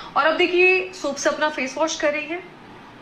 और अब देखिए सोप से अपना फेस वॉश कर रही है,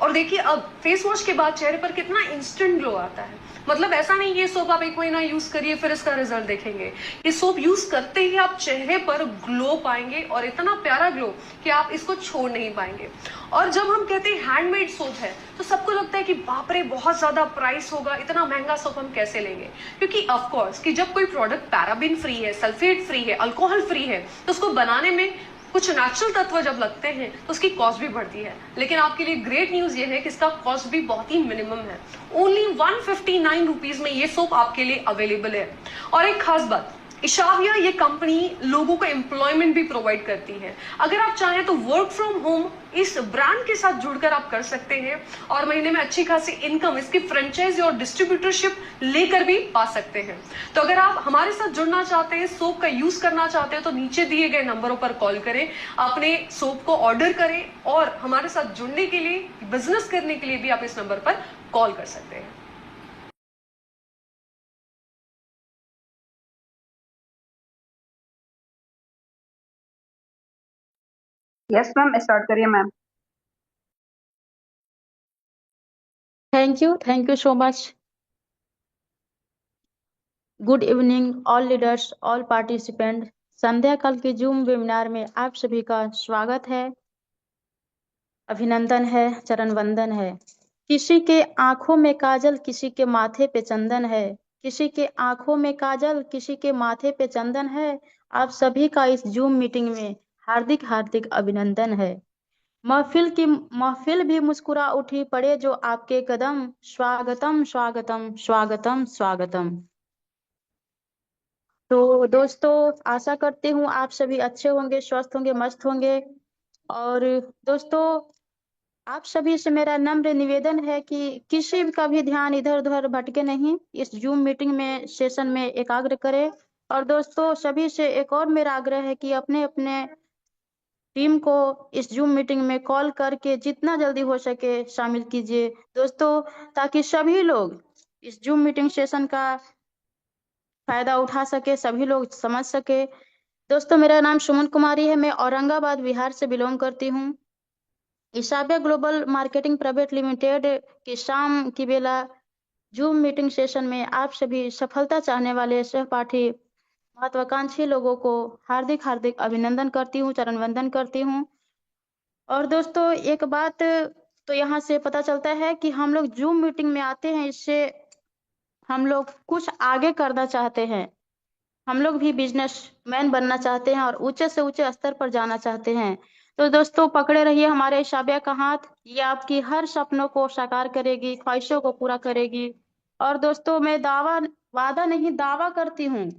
और देखिए अब फेस वॉश के बाद चेहरे पर कितना इंस्टेंट ग्लो आता है। मतलब ऐसा नहीं ये सोप आप 1 महीना यूज करिए फिर इसका रिजल्ट देखेंगे। ये सोप यूज करते ही आप चेहरे पर ग्लो पाएंगे, और इतना प्यारा ग्लो कि आप इसको छोड़ नहीं पाएंगे। और जब हम कहते हैं हैंडमेड सोप है, तो सबको लगता है कि बाप रे बहुत ज्यादा प्राइस होगा, इतना महंगा सोप हम कैसे लेंगे। क्योंकि ऑफकोर्स कि जब कोई प्रोडक्ट पैराबिन फ्री है, सल्फेट फ्री है, अल्कोहल फ्री है, तो उसको बनाने में कुछ नेचुरल तत्व जब लगते हैं तो उसकी कॉस्ट भी बढ़ती है। लेकिन आपके लिए ग्रेट न्यूज ये है कि इसका कॉस्ट भी बहुत ही मिनिमम है। ओनली 159 रुपीज में ये सोप आपके लिए अवेलेबल है। और एक खास बात, इशाविया ये कंपनी लोगों को एम्प्लॉयमेंट भी प्रोवाइड करती है। अगर आप चाहें तो वर्क फ्रॉम होम इस ब्रांड के साथ जुड़कर आप कर सकते हैं, और महीने में अच्छी खासी इनकम इसकी फ्रेंचाइजी और डिस्ट्रीब्यूटरशिप लेकर भी पा सकते हैं। तो अगर आप हमारे साथ जुड़ना चाहते हैं, सोप का यूज करना चाहते हैं, तो नीचे दिए गए नंबरों पर कॉल करें, अपने सोप को ऑर्डर करें, और हमारे साथ जुड़ने के लिए, बिजनेस करने के लिए भी आप इस नंबर पर कॉल कर सकते हैं। यस मैम, स्टार्ट करिए ma'am. Thank you so much. Good evening all leaders, all participant. संध्या काल के जूम वेबिनार में आप सभी का स्वागत है, अभिनंदन है, चरण वंदन है। किसी के आंखों में काजल, किसी के माथे पे चंदन है। किसी के आंखों में काजल, किसी के माथे पे चंदन है। आप सभी का इस जूम मीटिंग में हार्दिक हार्दिक अभिनंदन है। महफिल भी मुस्कुरा उठी, पड़े जो आपके कदम। स्वागतम स्वागतम स्वागतम स्वागतम। तो दोस्तों, आशा करती हूँ आप सभी अच्छे होंगे, स्वस्थ होंगे, मस्त होंगे। और दोस्तों, आप सभी से मेरा नम्र निवेदन है कि किसी का भी ध्यान इधर उधर भटके नहीं, इस जूम मीटिंग में सेशन में एकाग्र करें। और दोस्तों, सभी से एक और मेरा आग्रह है कि अपने अपने टीम को इस जूम मीटिंग में कॉल करके जितना जल्दी हो सके शामिल कीजिए दोस्तों, ताकि सभी लोग इस जूम मीटिंग सेशन का फायदा उठा सके, सभी लोग समझ सके। दोस्तों, मेरा नाम सुमन कुमारी है, मैं औरंगाबाद बिहार से बिलोंग करती हूँ। ईसाबिया ग्लोबल मार्केटिंग प्राइवेट लिमिटेड की शाम की बेला जूम मीटिंग सेशन में आप सभी सफलता चाहने वाले सहपाठी महत्वाकांक्षी लोगों को हार्दिक हार्दिक अभिनंदन करती हूँ, चरण वंदन करती हूँ। और दोस्तों, एक बात तो यहाँ से पता चलता है कि हम लोग जूम मीटिंग में आते हैं, इससे हम लोग कुछ आगे करना चाहते हैं, हम लोग भी बिजनेसमैन बनना चाहते हैं और ऊंचे से ऊंचे स्तर पर जाना चाहते हैं। तो दोस्तों, पकड़े रहिए हमारे शाबिया का हाथ, ये आपकी हर सपनों को साकार करेगी, ख्वाहिशों को पूरा करेगी। और दोस्तों, मैं वादा नहीं दावा करती हूँ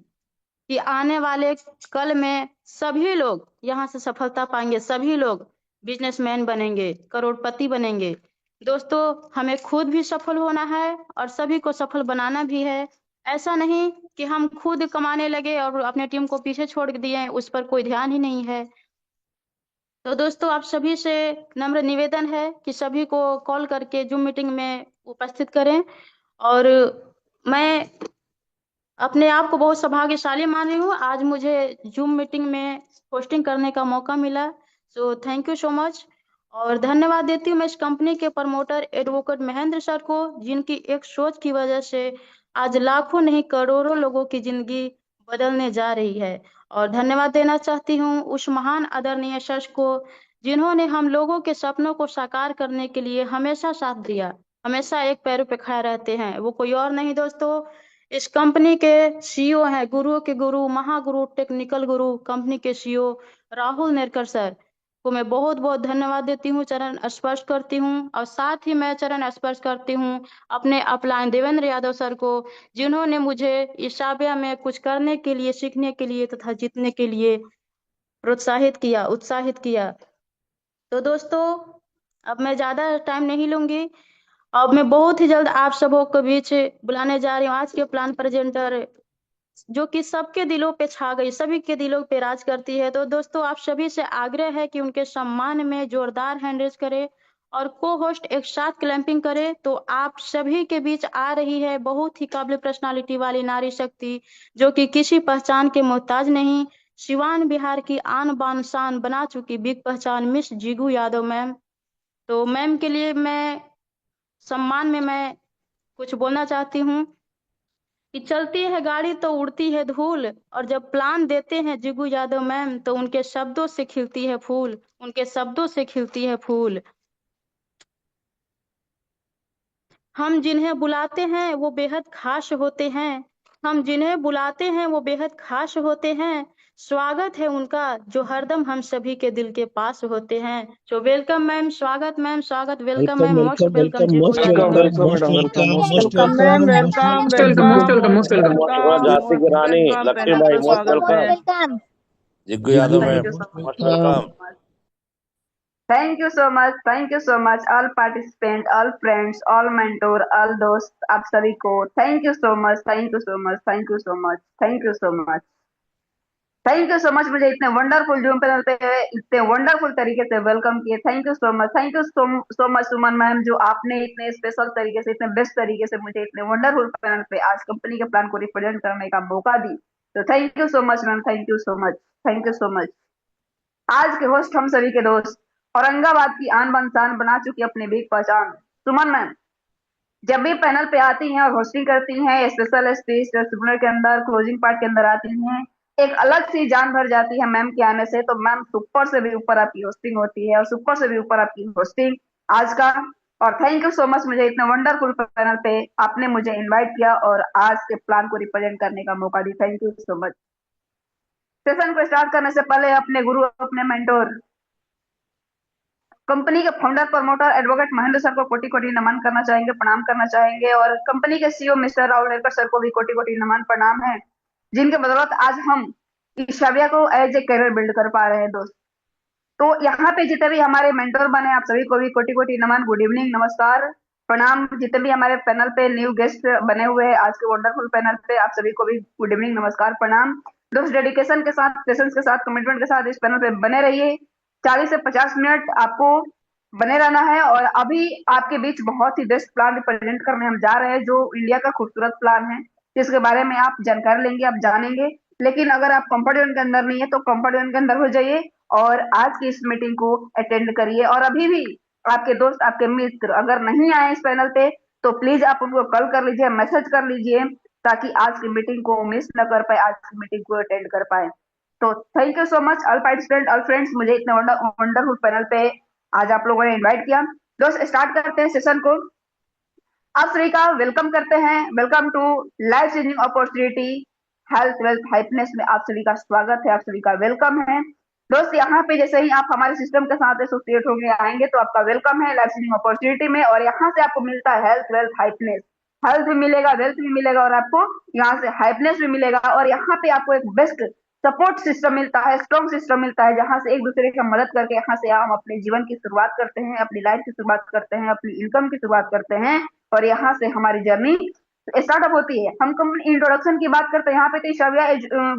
कि आने वाले कल में सभी लोग यहाँ से सफलता पाएंगे, सभी लोग बिजनेसमैन बनेंगे, करोड़पति बनेंगे। दोस्तों, हमें खुद भी सफल होना है और सभी को सफल बनाना भी है। ऐसा नहीं कि हम खुद कमाने लगे और अपने टीम को पीछे छोड़ दिए, उस पर कोई ध्यान ही नहीं है। तो दोस्तों, आप सभी से नम्र निवेदन है कि सभी को कॉल करके जूम मीटिंग में उपस्थित करें। और मैं अपने आप को बहुत सौभाग्यशाली मान रही हूँ, आज मुझे जूम मीटिंग में होस्टिंग करने का मौका मिला। So thank you so much. और धन्यवाद देती हूँ मैं इस कंपनी के प्रमोटर एडवोकेट महेंद्र सर को, जिनकी एक सोच की वजह से आज लाखों नहीं करोड़ों लोगों की जिंदगी बदलने जा रही है। और धन्यवाद देना चाहती हूँ उस महान आदरणीय सर को, जिन्होंने हम लोगों के सपनों को साकार करने के लिए हमेशा साथ दिया, हमेशा एक पैरों पे खड़े रहते हैं। वो कोई और नहीं दोस्तों, इस कंपनी के सीईओ हैं, गुरुओं के गुरु, महागुरु, टेक्निकल गुरु, कंपनी के सीईओ राहुल नेरकर सर को मैं बहुत बहुत धन्यवाद देती हूँ, चरण स्पर्श करती हूँ। और साथ ही मैं चरण स्पर्श करती हूँ अपने अपलाइन देवेंद्र यादव सर को, जिन्होंने मुझे इस साबिया में कुछ करने के लिए, सीखने के लिए तथा जीतने के लिए प्रोत्साहित किया, उत्साहित किया। तो दोस्तों, अब मैं ज्यादा टाइम नहीं लूंगी। अब मैं बहुत ही जल्द आप सबों के बीच बुलाने जा रही हूँ आज के प्लान प्रेजेंटर, जो कि सबके दिलों पे छा गई, सभी के दिलों पे राज करती है। तो दोस्तों, आप सभी से आग्रह है कि उनके सम्मान में जोरदार हैंड रेज करें और को होस्ट एक साथ क्लैंपिंग करें। तो आप सभी के बीच आ रही है बहुत ही काबिल पर्सनालिटी वाली नारी शक्ति, जो कि किसी पहचान के मोहताज नहीं, सिवान बिहार की आन बान शान बना चुकी बिग पहचान मिस जीगू यादव मैम। तो मैम के लिए मैं सम्मान में मैं कुछ बोलना चाहती हूँ कि चलती है गाड़ी तो उड़ती है धूल, और जब प्लान देते हैं जीगू यादव मैम तो उनके शब्दों से खिलती है फूल, उनके शब्दों से खिलती है फूल। हम जिन्हें बुलाते हैं वो बेहद खास होते हैं, हम जिन्हें बुलाते हैं वो बेहद खास होते हैं, स्वागत है उनका जो हरदम हम सभी के दिल के पास होते हैं। सो वेलकम मैम, स्वागत मैम, स्वागत, welcome welcome ma'am, most welcome welcome welcome जीगू most Yadav welcome ma'am. Most welcome most welcome welcome ma'am, most welcome most welcome, most welcome, most welcome welcome. Sudha Jhansi की रानी वेलकम, लक्ष्मी पैनल भाई पे most स्वागत है। Welcome. Jiggu Jiggu Yadav Thank ma'am you so most most much. Welcome. Welcome. Thank you so much. Thank you so much. All participants, all friends, all mentor, all दोस्त, आप सभी को thank you so much. Thank you so much. Thank you so much. Thank you so much. Thank you so much मुझे इतने wonderful zoom panel पे इतने wonderful तरीके से वेलकम किए। Thank you so much. Thank you so much Suman ma'am, जो आपने इतने स्पेशल तरीके से, इतने बेस्ट तरीके से मुझे इतने वंडरफुल पैनल पे आज कंपनी के प्लान को रिप्रेजेंट करने का मौका दी। तो thank you so much ma'am, thank you so much, thank you so much. आज के होस्ट हम सभी के दोस्त, औरंगाबाद की आन बान शान बना चुकी अपनी बिग पहचान सुमन मैम, जब भी पैनल पे आती हैं और होस्टिंग करती हैं, स्पेशल स्पीच के अंदर क्लोजिंग पार्ट के अंदर आती हैं, एक अलग सी जान भर जाती है मैम के आने से। तो मैम सुपर से भी ऊपर आपकी होस्टिंग होती है और सुपर से भी ऊपर आपकी होस्टिंग आज का। और थैंक यू सो मच मुझे इतने वंडरफुल पैनल पे आपने मुझे इनवाइट किया और आज के प्लान को रिप्रेजेंट करने का मौका दी। Thank you so much. Session को स्टार्ट करने से पहले अपने गुरु, अपने मेंटोर, कंपनी के founder, promoter, advocate Mahendra sir को कोटि कोटि नमन करना चाहेंगे, प्रणाम करना चाहेंगे। और कंपनी के CEO mister Rahul Herkar sir को भी कोटि कोटि नमन प्रणाम है, जिनके बदौलत आज हम ईशाविया को एज ए करियर बिल्ड कर पा रहे हैं दोस्त। तो यहाँ पे जितने भी हमारे मेंटोर बने, आप सभी को भी कोटि कोटि नमन, गुड इवनिंग, नमस्कार, प्रणाम। जितने भी हमारे पैनल पे न्यू गेस्ट बने हुए हैं आज के वंडरफुल पैनल पे, आप सभी को भी गुड इवनिंग, नमस्कार, प्रणाम। दोस्त डेडिकेशन के साथ, पेशेंस के साथ, कमिटमेंट के साथ इस पैनल पे बने रहिए। 40 से 50 मिनट आपको बने रहना है। और अभी आपके बीच बहुत ही बेस्ट प्लान रिप्रेजेंट करने हम जा रहे हैं, जो इंडिया का खूबसूरत प्लान है, जिसके बारे में आप जानकारी लेंगे, आप जानेंगे। लेकिन अगर आप कंफर्ट जोन के अंदर नहीं है तो कंफर्ट जोन के अंदर हो जाइए और आज की इस मीटिंग को अटेंड करिए। और अभी भी आपके दोस्त, आपके मित्र अगर नहीं आए इस पैनल पे तो प्लीज आप उनको कॉल कर लीजिए, मैसेज कर लीजिए, ताकि आज की मीटिंग को मिस न कर पाए, आज की मीटिंग को अटेंड कर पाए। तो thank you so much all participant, all friends, मुझे इतने वंडरफुल पैनल पे आज आप लोगों ने इनवाइट किया। दोस्त स्टार्ट करते हैं सेशन को। आप सभी का वेलकम करते हैं। Welcome to life changing opportunity health wealth happiness में आप सभी का स्वागत है, आप सभी का वेलकम है। दोस्त यहाँ पे जैसे ही आप हमारे सिस्टम के साथ एसोसिएट होंगे, आएंगे, तो आपका वेलकम है लाइफ चेंजिंग अपॉर्चुनिटी में। और यहाँ से आपको मिलता है हेल्थ वेल्थ हैप्पीनेस, हेल्थ भी मिलेगा, वेल्थ भी मिलेगा, और आपको यहाँ से हैप्पीनेस भी मिलेगा। और यहाँ पे आपको एक बेस्ट सपोर्ट सिस्टम मिलता है, स्ट्रॉन्ग सिस्टम मिलता है, जहां से एक दूसरे की मदद करके यहाँ से हम अपने जीवन की शुरुआत करते हैं, अपनी लाइफ की शुरुआत करते हैं, अपनी इनकम की शुरुआत करते हैं, और यहाँ से हमारी जर्नी स्टार्टअप होती है। हम कंपनी इंट्रोडक्शन की बात करते हैं। यहाँ पे तो ईशाविया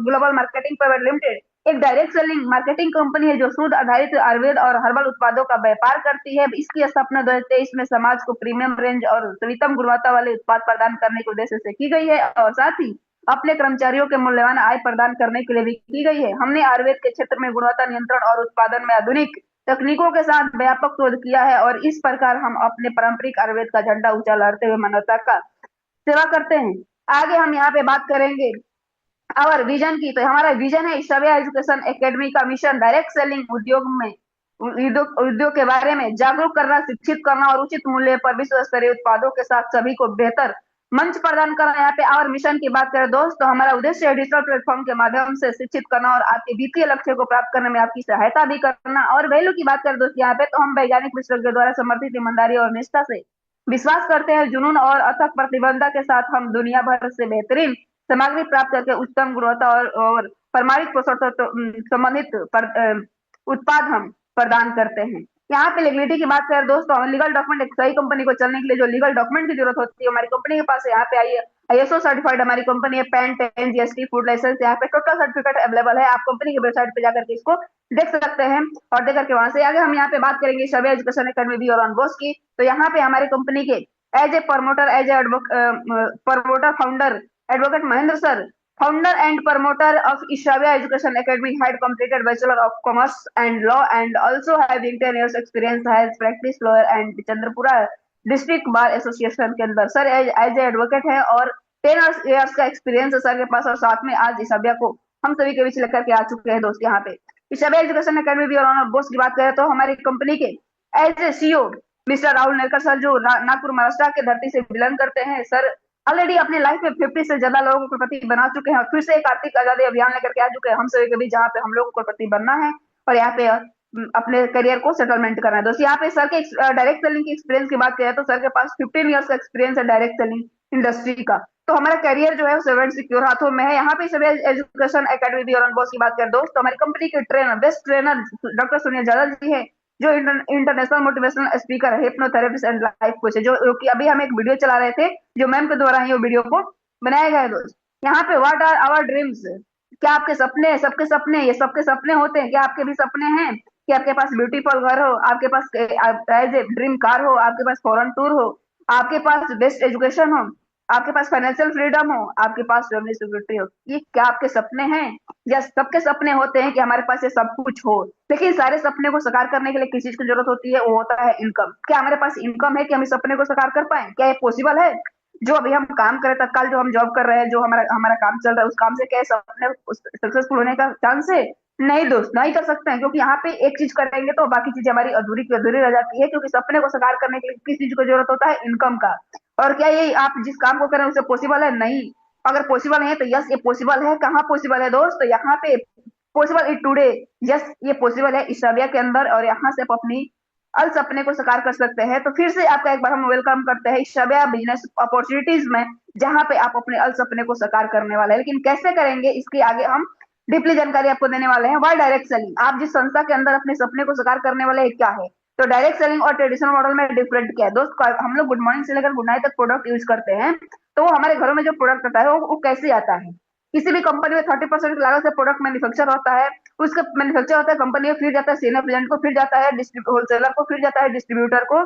ग्लोबल मार्केटिंग प्राइवेट लिमिटेड एक डायरेक्ट सेलिंग मार्केटिंग कंपनी है, जो शुद्ध आधारित आयुर्वेद और हर्बल उत्पादों का व्यापार करती है। इसकी स्थापना 2023 में समाज को प्रीमियम रेंज और सर्वोत्तम गुणवत्ता वाले उत्पाद प्रदान करने के उद्देश्य से की गई है, और साथ ही अपने कर्मचारियों के मूल्यवान आय प्रदान करने के लिए भी की गई है। हमने आयुर्वेद के क्षेत्र में गुणवत्ता नियंत्रण और उत्पादन में आधुनिक तकनीकों के साथ व्यापक शोध किया है, और इस प्रकार हम अपने पारंपरिक आयुर्वेद का झंडा ऊंचा लहराते हुए मानवता का सेवा करते हैं। आगे हम यहाँ पे बात करेंगे और विजन की। तो हमारा विजन है ईशाविया एजुकेशन एकेडमी का मिशन डायरेक्ट सेलिंग उद्योग के बारे में जागरूक करना, शिक्षित करना और उचित मूल्य पर विश्व स्तरीय उत्पादों के साथ सभी को बेहतर मंच प्रदान करना। यहाँ पे और मिशन की बात करें दोस्त, तो हमारा उद्देश्य है डिजिटल प्लेटफॉर्म के माध्यम से शिक्षित करना और आपके वित्तीय लक्ष्य को प्राप्त करने में आपकी सहायता भी करना। और वैल्यू की बात करें दोस्त यहाँ पे, तो हम वैज्ञानिक विशेषज्ञों द्वारा समर्थित ईमानदारी और निष्ठा से विश्वास करते हैं, जुनून और अथक प्रतिबद्धता के साथ हम दुनिया भर से बेहतरीन सामग्री प्राप्त करके उच्चतम गुणवत्ता और प्रमाणित पोषण संबंधित उत्पाद हम प्रदान करते हैं। यहाँ पे लीगलिटी की बात करें दोस्तों, लीगल डॉक्यूमेंट, एक सही कंपनी को चलने के लिए जो लीगल डॉक्यूमेंट की जरूरत होती है हमारी कंपनी के पास है। यहाँ पे आइए, ISO सर्टिफाइड हमारी कंपनी है, PAN, TAN, GST, food licence, यहाँ पे टोटल सर्टिफिकेट अवेलेबल है। आप कंपनी की वेबसाइट पे जाकर के इसको देख सकते हैं, और देख करके वहां से आगे हम यहाँ पे बात करेंगे ईशाविया एजुकेशन एकेडमी भी और ऑन बॉस की। तो यहाँ पे हमारी कंपनी के as a promoter, as a promoter founder advocate Mahendra sir founder and promoter of Ishavia Education Academy, had completed Bachelor of Commerce and Law and also having 10 years experience as practice lawyer and Chandrapura district bar association के अंदर sir as a advocate है और 10 years का experience है sir के पास और साथ में आज इशाबिया को हम सभी के बीच लेकर के आ चुके हैं दोस्त यहाँ पे इशाबिया एजुकेशन अकेडमी भी और बोस की बात करें तो हमारी कंपनी के as a CEO mister Rahul Nerkar sir जो नागपुर महाराष्ट्र के धरती से बिलोंग करते हैं सर ऑलरेडी अपनी लाइफ में 50 से ज्यादा लोगों को करोड़पति बना चुके हैं और फिर से एक आर्थिक आजादी अभियान लेकर के आ चुके हैं हम सभी के बीच जहाँ पे हम लोगों को करोड़पति बनना है और यहाँ पे अपने करियर को सेटलमेंट करना है दोस्तों यहाँ पे सर के डायरेक्ट सेलिंग की एक्सपीरियंस की बात करें तो सर के पास 15 इयर्स का एक्सपीरियंस है डायरेक्ट सेलिंग इंडस्ट्री का तो हमारा करियर जो है वो सेवन सिक्योर हाथों में है यहाँ पे सभी एजुकेशन अकेडमी भी और बॉस की बात करें दोस्त हमारी कंपनी के trainer best trainer doctor Sonia Jadhav ji है जो इंटरनेशनल मोटिवेशनल स्पीकर है हिप्नोथेरेपिस्ट एंड लाइफ कोच है जो कि अभी हम एक वीडियो चला रहे थे जो मैम के द्वारा ही वो वीडियो को बनाया गया है दोस्त यहाँ पे व्हाट आर आवर ड्रीम्स क्या आपके सपने सबके सपने ये सबके सपने होते हैं क्या आपके भी सपने हैं कि आपके पास ब्यूटीफुल घर हो आपके पास एज ए ड्रीम कार हो आपके पास फॉरेन टूर हो आपके पास बेस्ट एजुकेशन हो आपके पास फाइनेंशियल फ्रीडम हो आपके पास फैमिली सिक्योरिटी हो ये क्या आपके सपने हैं या सबके सपने होते हैं कि हमारे पास ये सब कुछ हो लेकिन सारे सपने को साकार करने के लिए किस चीज की जरूरत होती है वो होता है इनकम क्या हमारे पास इनकम है कि हम इस सपने को साकार कर पाए क्या ये पॉसिबल है जो अभी हम काम करें तत्काल जो हम जॉब कर रहे हैं जो हमारा काम चल रहा है उस काम से क्या सपने सक्सेसफुल होने का चांस है नहीं दोस्त नहीं कर सकते हैं क्योंकि यहाँ पे एक चीज करेंगे तो बाकी चीजें हमारी अधूरी की अधूरी रह जाती है क्योंकि सपने को साकार करने के लिए किस चीज की जरूरत होता है इनकम का और क्या ये आप जिस काम को करें उसे पॉसिबल है नहीं अगर पॉसिबल है तो यस ये पॉसिबल है कहाँ पॉसिबल है दोस्त तो यहाँ पे पॉसिबल इट टुडे यस ये पॉसिबल है इशाबिया के अंदर और यहाँ से आप अपनी अल सपने को साकार कर सकते हैं तो फिर से आपका एक बार हम वेलकम करते हैं इशाबिया बिजनेस अपॉर्चुनिटीज में जहां पे आप अपने अल सपने को साकार करने वाले हैं लेकिन कैसे करेंगे इसके आगे हम डीपली जानकारी आपको देने वाले हैं वाई डायरेक्ट सेलिंग आप जिस संस्था के अंदर अपने सपने को साकार करने वाले हैं क्या है तो डायरेक्ट सेलिंग और ट्रेडिशनल मॉडल में डिफरेंट क्या है दोस्त हम लोग गुड मॉर्निंग से लेकर गुड नाइट तक प्रोडक्ट यूज करते हैं तो हमारे घरों में जो प्रोडक्ट आता है वो कैसे आता है किसी भी कंपनी में 30% की लागत से प्रोडक्ट मैन्युफैक्चर होता है उसका मैन्युफैक्चर होता है कंपनी में फिर जाता है सीनियर प्रेजेंट को फिर जाता है होलसेलर को फिर जाता है डिस्ट्रीब्यूटर को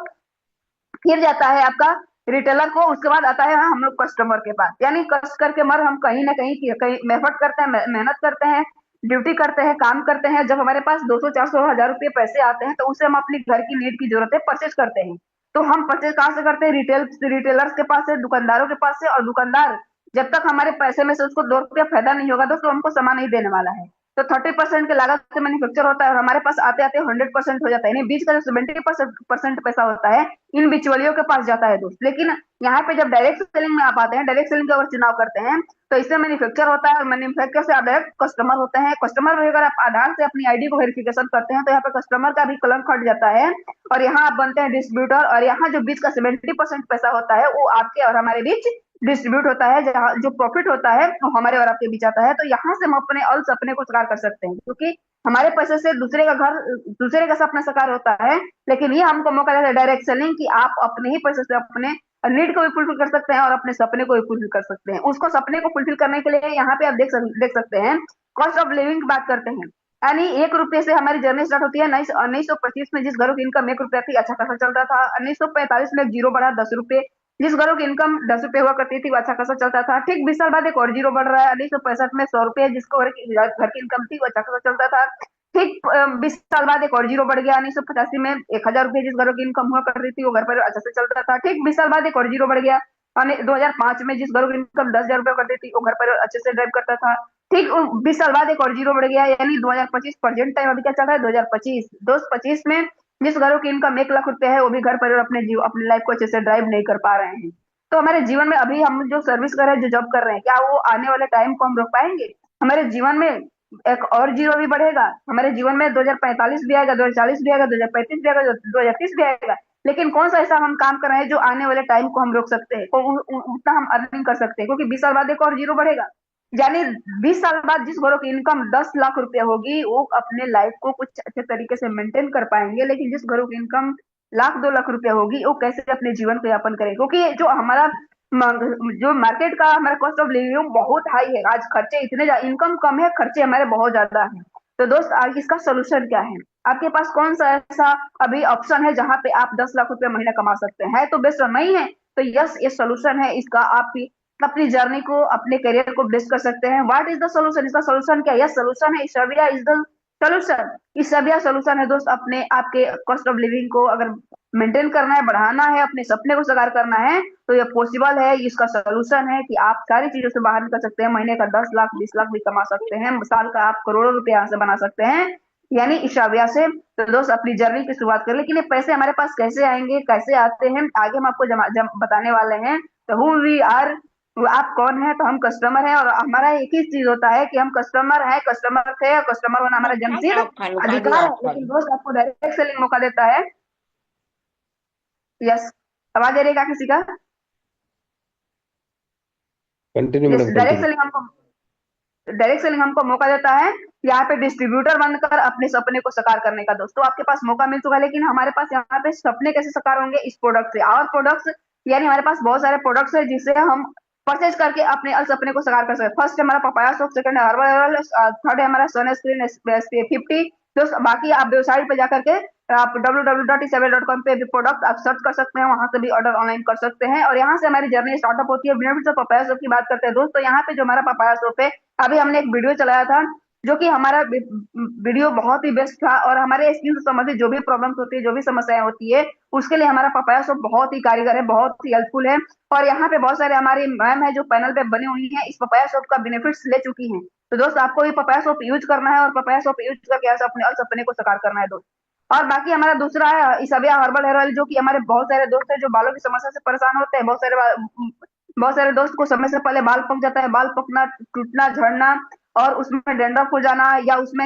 फिर जाता है आपका रिटेलर को उसके बाद आता है हम लोग कस्टमर के पास यानी कस्ट करके मर हम कहीं ना कहीं मेहनत करते हैं मेहनत करते हैं ड्यूटी करते हैं काम करते हैं जब हमारे पास 200-400 हजार रुपये पैसे आते हैं तो उसे हम अपनी घर की नीड की जरूरत है परचेज करते हैं तो हम परचेज कहाँ से करते हैं रिटेलर्स के पास से दुकानदारों के पास से और दुकानदार जब तक हमारे पैसे में से उसको 2 रुपया फायदा नहीं होगा दोस्तों हमको सामान नहीं देने वाला है तो 30% की लागत से मैन्युफैक्चर होता है और हमारे पास आते आते 100% हो जाता है यानी बीच का जो 70% पैसा होता है इन बिचवलियों के पास जाता है दोस्त लेकिन यहाँ पे जब डायरेक्ट सेलिंग में आप आते हैं डायरेक्ट सेलिंग का अगर चुनाव करते हैं तो इससे मैन्युफैक्चर होता है और मैन्युफैक्चर से आप डायरेक्ट कस्टमर होते हैं कस्टमर में अगर आप आधार से अपनी आईडी को वेरिफिकेशन करते हैं तो यहाँ पे कस्टमर का भी कलंक हट जाता है और यहाँ आप बनते हैं डिस्ट्रीब्यूटर और यहाँ जो बीच का 70% पैसा होता है वो आपके और हमारे बीच डिस्ट्रीब्यूट होता है जहाँ जो प्रॉफिट होता है वो हमारे और आपके बीच आता है तो यहाँ से हम अपने अल सपने को साकार कर सकते हैं क्योंकि हमारे पैसे से दूसरे का घर दूसरे का सपना साकार होता है लेकिन ये हमको मौका देता है डायरेक्ट सेलिंग कि आप अपने ही पैसे से अपने नीड को भी फुलफिल कर सकते हैं और अपने सपने को भी फुलफिल कर सकते हैं उसको सपने को फुलफिल करने के लिए यहाँ पे आप देख सकते हैं कॉस्ट ऑफ लिविंग की बात करते हैं यानी 1 रुपये से हमारी जर्नी स्टार्ट होती है 1925 में जिस घरों की इनकम 1 रुपया थी अच्छा खासा चल रहा था 1945 में जीरो बढ़ा 10 रुपये जिस घरों की इनकम 10 रुपये हुआ करती थी वो अच्छा खासा चलता था ठीक 20 साल बाद एक और जीरो बढ़ रहा है 1965 में 100 रुपये जिसको घर की इनकम थी वो अच्छा खासा चलता था ठीक 20 साल बाद एक और जीरो बढ़ गया 1985 में 1000 रुपये जिस घरों की इनकम हुआ कर रही थी वो घर पर अच्छा से चल रहा था ठीक 20 साल बाद एक और जीरो बढ़ गया 2005 में जिस घरों की इनकम 10,000 रुपये करती थी वो घर पर अच्छे से ड्राइव करता था ठीक 20 साल बाद एक और जीरो बढ़ गया यानी 2025 प्रेजेंट टाइम अभी क्या चल रहा है 2025 में जिस घरों की इनकम 1 लाख रुपए है वो भी घर पर अपनी लाइफ को अच्छे से ड्राइव नहीं कर पा रहे हैं तो हमारे जीवन में अभी हम जो सर्विस कर रहे हैं जो जॉब कर रहे हैं क्या वो आने वाले टाइम को हम रोक पाएंगे हमारे जीवन में एक और जीरो भी बढ़ेगा हमारे जीवन में 2045 भी आएगा 2040 भी आएगा 2035 भी आएगा 2030 भी आएगा लेकिन कौन सा ऐसा हम काम कर रहे हैं जो आने वाले टाइम को हम रोक सकते हैं उतना हम अर्निंग कर सकते हैं क्योंकि 20 साल बाद एक और जीरो बढ़ेगा यानी 20 साल बाद जिस घरों की इनकम 10 लाख रुपए होगी वो अपने लाइफ को कुछ अच्छे तरीके से मेंटेन कर पाएंगे लेकिन जिस घरों की इनकम 1-2 लाख रुपए होगी वो कैसे अपने जीवन को यापन करेंगे क्योंकि जो हमारा जो मार्केट का हमारा कॉस्ट ऑफ लिविंग बहुत हाई है आज खर्चे इतने इनकम कम है खर्चे हमारे बहुत ज्यादा है तो दोस्त आज इसका सोल्यूशन क्या है आपके पास कौन सा ऐसा अभी ऑप्शन है जहां पे आप 10 लाख रुपए महीना कमा सकते हैं तो बेस्ट नहीं है तो यस ये सोल्यूशन है इसका आप अपनी जर्नी को, अपने करियर को बेस्ट कर सकते हैं। What is the solution? इसका सोल्यूशन क्या है? यस, सोल्यूशन है इशाबिया इज द सोल्यूशन। इशाबिया सोल्यूशन है दोस्त। अपने आपके कॉस्ट ऑफ लिविंग को अगर मेंटेन करना है, बढ़ाना है, अपने सपने को साकार करना है, तो ये पॉसिबल है। इसका सोल्यूशन है कि आप सारी चीजों से बाहर निकल सकते हैं। महीने का 10 लाख 20 लाख भी कमा सकते हैं, साल का आप करोड़ों रुपए यहाँ से बना सकते हैं, यानी इशाबिया से। तो दोस्त अपनी जर्नी की शुरुआत कर। लेकिन ये पैसे हमारे पास कैसे आएंगे, कैसे आते हैं, आगे हम आपको बताने वाले हैं। तो हु वी आर, आप कौन है? तो हम कस्टमर हैं, और हमारा एक ही चीज होता है कि हम कस्टमर है, कस्टमर थे, और कस्टमर होना हमारा जन्मसिद्ध अधिकार है। लेकिन दोस्त आपको डायरेक्ट सेलिंग मौका देता है। यस, आवाज आ रही है क्या किसी का? Continue yes, madam, direct continue. Selling हमको मौका देता है यहाँ पे डिस्ट्रीब्यूटर बनकर अपने सपने को साकार करने का। दोस्तों आपके पास मौका मिल चुका है, लेकिन हमारे पास यहाँ पे सपने कैसे साकार होंगे? इस प्रोडक्ट से। और प्रोडक्ट्स यानी हमारे पास बहुत सारे प्रोडक्ट्स है जिससे हम परचेज करके अपने सपने को साकार कर सकते हैं। फर्स्ट है हमारा पपाया सोप, सेकंड है हर्बल, थर्ड है हमारा सनस्क्रीन SPF 50। दोस्त बाकी आप वेबसाइट पे जाकर के आप www.isabel.com पे भी प्रोडक्ट आप सर्च कर सकते हैं, वहां से भी ऑर्डर ऑनलाइन कर सकते हैं। और यहाँ से हमारी जर्नी स्टार्टअप होती है। बेनिफिट्स ऑफ पपाया सोप की बात करते हैं दोस्तों। यहाँ पे जो हमारा पपाया सोप है, अभी हमने एक वीडियो चलाया था, जो कि हमारा वीडियो बहुत ही बेस्ट था, और हमारे स्किन से संबंधित जो भी प्रॉब्लम्स होती है, जो भी समस्याएं होती है, उसके लिए हमारा पपाया सोप बहुत ही कारीगर है, बहुत ही हेल्पफुल है। और यहाँ पे बहुत सारे हमारी मैम है जो पैनल पे बनी हुई है, इस पपाया सोप का बेनिफिट्स ले चुकी हैं। तो दोस्त आपको भी पपाया सोप यूज करना है, और पपाया सोप यूज करके ऐसे अपने और सपने को साकार करना है दोस्त। और बाकी हमारा दूसरा है इसाबिया हर्बल हेयर ऑयल, जो कि हमारे बहुत सारे दोस्त है जो बालों की समस्या से परेशान होते हैं। बहुत सारे दोस्त को समय से पहले बाल पक जाता है, बाल पकना, टूटना, झड़ना, और उसमें डैंड्रफ हो जाना, या उसमें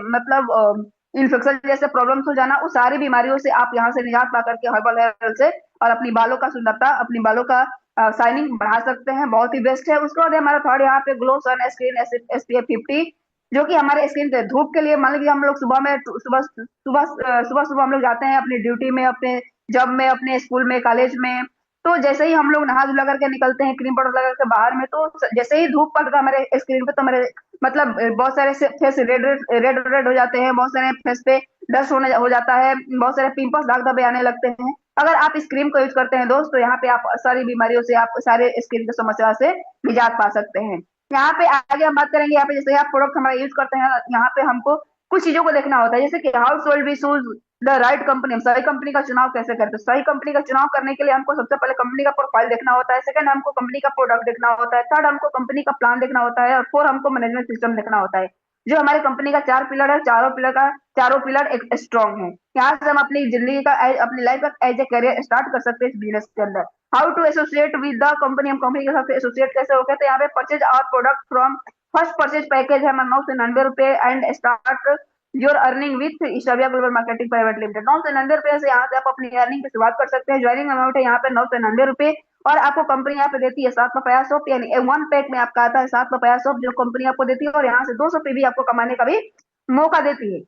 मतलब इन्फेक्शन जैसे प्रॉब्लम्स हो जाना। उस सारी बीमारियों से आप यहाँ से निजात पा करके हर्बल हेयर ऑयल से, और अपनी बालों का सुंदरता, अपनी बालों का शाइनिंग बढ़ा सकते हैं। बहुत ही बेस्ट है। उसके बाद हमारा थर्ड यहाँ पे ग्लो सन स्क्रीन SPF 50, जो कि हमारे स्किन के धूप के लिए। मान लीजिए हम लोग सुबह में सुबह हम लोग जाते हैं अपनी ड्यूटी में, अपने जॉब में, अपने स्कूल में, कॉलेज में, तो जैसे ही हम लोग नहा धुला करके निकलते हैं, क्रीम पाउडर लगा के बाहर में, तो जैसे ही धूप पड़ता है हमारे स्क्रीन पे, तो हमारे मतलब बहुत सारे फेस रेड रेड हो जाते हैं, बहुत सारे फेस पे डस्ट हो जाता है, बहुत सारे पिंपल्स, दाग धब्बे आने लगते हैं। अगर आप इस क्रीम को यूज करते हैं दोस्त, तो यहाँ पे आप सारी बीमारियों से, आप सारे स्किन की समस्या से निजात पा सकते हैं। यहाँ पे आगे हम बात करेंगे। यहाँ पे जैसे आप प्रोडक्ट हमारा यूज करते हैं, यहाँ पे हमको कुछ चीजों को देखना होता है, जैसे कि how should we choose the right company. हम सही कंपनी का चुनाव कैसे करते हैं? सही कंपनी का चुनाव करने के लिए हमको सबसे पहले कंपनी का प्रोफाइल देखना होता है, सेकंड हमको कंपनी का प्रोडक्ट देखना होता है, थर्ड हमको कंपनी का प्लान देखना होता है, और फोर्थ हमको मैनेजमेंट सिस्टम देखना होता है। जो हमारी कंपनी का 4 पिलर है, चारों पिलर एक स्ट्रॉन्ग है। यहाँ से हम अपनी जिंदगी का, अपनी लाइफ का एज ए करियर स्टार्ट कर सकते हैं इस बिजनेस के अंदर। How to associate with the company, हम कंपनी के साथ एसोसिएट कैसे होते हैं? तो यहाँ पे purchase our product from first purchase package है हमारा 999 and start your earning with Ishabia global marketing private limited. 999 से यहाँ से आप अपनी अर्निंग की शुरुआत कर सकते हैं। ज्वाइनिंग अमाउंट है यहाँ पे 999, और आपको कंपनी यहाँ पे देती है 7 पपाया सोप, यानी 1 पैक में आपका आता है 7 पपाया सोप, जो कंपनी आपको देती है, और यहाँ से 200 पे भी आपको कमाने का भी मौका देती है।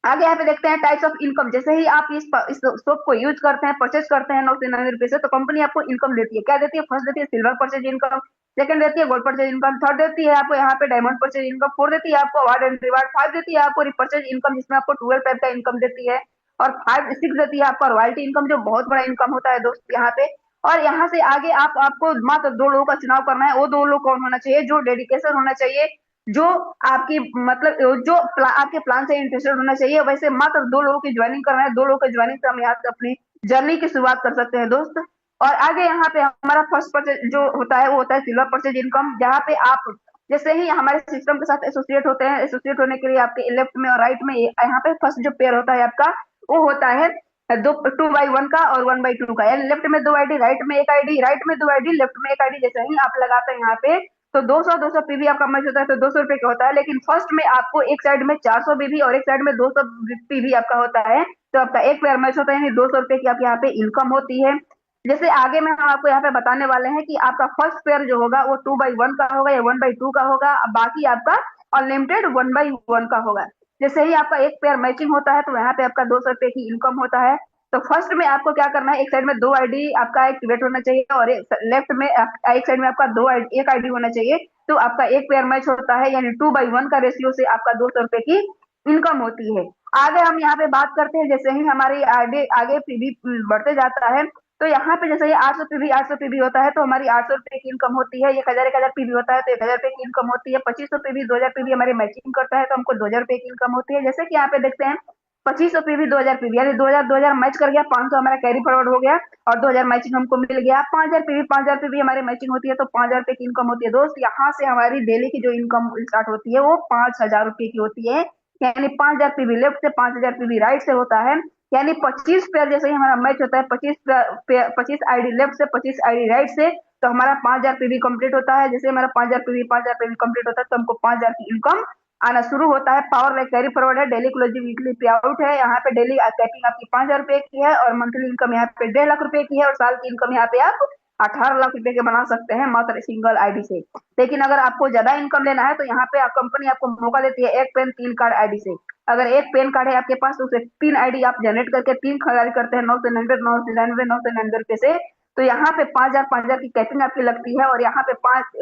आगे यहाँ पे देखते हैं टाइप्स ऑफ इनकम। जैसे ही आप इस सोप को यूज करते हैं, परचेज करते हैं 999 से, तो कंपनी आपको इनकम देती है। क्या देती है? फर्स्ट देती है सिल्वर परचेज इनकम, सेकंड देती है गोल्ड परचेज इनकम, थर्ड देती है आपको यहाँ पे डायमंड परचेज इनकम, फोर्थ देती है आपको अवार्ड एंड रिवार्ड, 5 देती है आपको रिपर्चेज इनकम, जिसमें आपको 12 टाइप का इनकम देती है, और 6 देती है आपको रॉयल्टी इनकम, जो बहुत बड़ा इनकम होता है दोस्त यहाँ पे। और यहाँ से आगे आपको मात्र 2 लोगों का चुनाव करना है। वो 2 लोग कौन होना चाहिए? जो डेडिकेशन होना चाहिए, जो आपकी मतलब जो आपके प्लान से इंटरेस्टेड होना चाहिए। वैसे मात्र 2 लोगों की ज्वाइनिंग करना है। 2 लोगों की ज्वाइनिंग से हम यहाँ से अपनी जर्नी की शुरुआत कर सकते हैं दोस्त। और आगे यहाँ पे हमारा फर्स्ट परचेज जो होता है, वो होता है सिल्वर परचेज इनकम, जहाँ पे आप जैसे ही हमारे सिस्टम के साथ एसोसिएट होते हैं, एसोसिएट होने के लिए आपके लेफ्ट में और राइट में यहाँ पे फर्स्ट जो पेयर होता है आपका, वो होता है 2x1 का और 1x2 का, यानी लेफ्ट में 2 आईडी, राइट में 1 आईडी, राइट में 2 आईडी, लेफ्ट में 1 आईडी। जैसे ही आप लगाते हैं यहाँ पे, तो 200 पीवी आपका मैच होता है, तो 200 रुपए का होता है। लेकिन फर्स्ट में आपको एक साइड में 400 बीबी और एक साइड में 200 पीवी आपका होता है, तो आपका एक पेयर मैच होता है, यानी 200 रुपए की आपके यहाँ पे इनकम होती है। जैसे आगे में हम आपको यहाँ पे बताने वाले हैं कि आपका फर्स्ट पेयर जो होगा वो 2x1 का होगा या 1x2 का होगा, बाकी आपका अनलिमिटेड 1x1 का होगा। जैसे ही आपका एक पेयर मैचिंग होता है, तो यहाँ पे आपका 200 रुपए की इनकम होता है। तो फर्स्ट में आपको क्या करना है, एक साइड में 2 आईडी आपका एक्टिवेट होना चाहिए, और लेफ्ट में एक साइड में आपका 1 आईडी होना चाहिए, तो आपका एक पेयर मैच होता है, यानी 2x1 का रेशियो से आपका 200 रुपए की इनकम होती है। आगे हम यहाँ पे बात करते हैं, जैसे ही हमारी आगे पीवी बढ़ते जाता है, तो यहाँ पे जैसे ये 800 पीवी होता है तो हमारी 800 रुपए की इनकम होती है। 1000 पीवी होता है तो 1000 रुपए की इनकम होती है। 2500 पीवी 2000 पीवी हमारी मैचिंग करता है तो हमको 2000 रुपए की इनकम होती है। जैसे कि यहाँ पे देखते हैं 2500 पीवी 2000 पीवी यानी 2000 मैच कर गया, 500 हमारा कैरी फॉरवर्ड हो गया और 2000 मैचिंग हमको मिल गया। 5000 पीवी हमारी मैचिंग होती है तो 5000 रुपए की इनकम होती है। दोस्त यहाँ से हमारी डेली की जो इनकम स्टार्ट होती है वो 5000 रुपए की होती है। यानी 5000 पीवी लेफ्ट से 5000 पीवी राइट से होता है। यानी 25 पेयर जैसे ही हमारा मैच होता है, 25 आईडी लेफ्ट से 25 आईडी राइट से, तो हमारा 5000 पीवी कंप्लीट होता है। जैसे हमारा 5000 पीवी कंप्लीट होता है तो हमको 5000 की इनकम आना शुरू होता है। पावर लाइक कैरी फॉरवर्ड है, डेली क्लोजिंग वीकली पे आउट है। यहाँ पे डेली कैपिंग आपकी 5000 रुपए की है और मंथली इनकम यहाँ पे 1.5 लाख रुपए की है और साल की इनकम यहाँ पे आप 18 लाख रुपए के बना सकते हैं मात्र सिंगल आईडी से। लेकिन अगर आपको ज्यादा इनकम लेना है तो यहाँ पे कंपनी आपको मौका देती है 1 पेन 3 कार्ड आईडी से। अगर 1 पेन कार्ड है आपके पास तो उसे 3 आईडी आप जनरेट करके 3 खरीदारी करते हैं 999 रुपए से, तो यहाँ पे 5000 की कैपिंग आपकी लगती है और यहाँ पे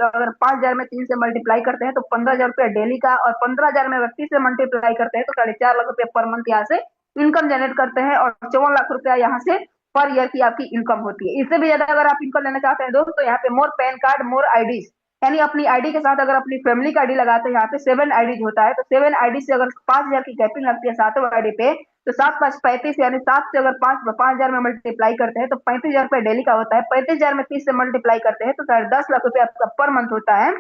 अगर 5000 में 3 से मल्टीप्लाई करते हैं तो 15000 रुपया डेली का और 15000 में 30 से मल्टीप्लाई करते हैं तो 4.5 लाख रुपया पर मंथ यहाँ से इनकम जनरेट करते हैं और 54 लाख रुपया यहाँ से पर ईयर की आपकी इनकम होती है। इससे भी ज्यादा अगर आप इनकम लेना चाहते हैं दोस्त तो यहाँ पे मोर पैन कार्ड मोर आईडीज यानी अपनी आईडी के साथ अगर अपनी फैमिली का आईडी लगाते हैं यहाँ पे 7 आईडीज होता है तो 7 आईडी से अगर 5000 की कैपिंग लगती है 7 आईडी पे तो 7 5 35 यानी 7 से अगर 5000 में मल्टीप्लाई करते हैं तो 35,000 रुपए डेली का होता है। 35,000 में 30 से मल्टीप्लाई करते हैं तो 10.5 लाख रुपए आपका पर मंथ होता है।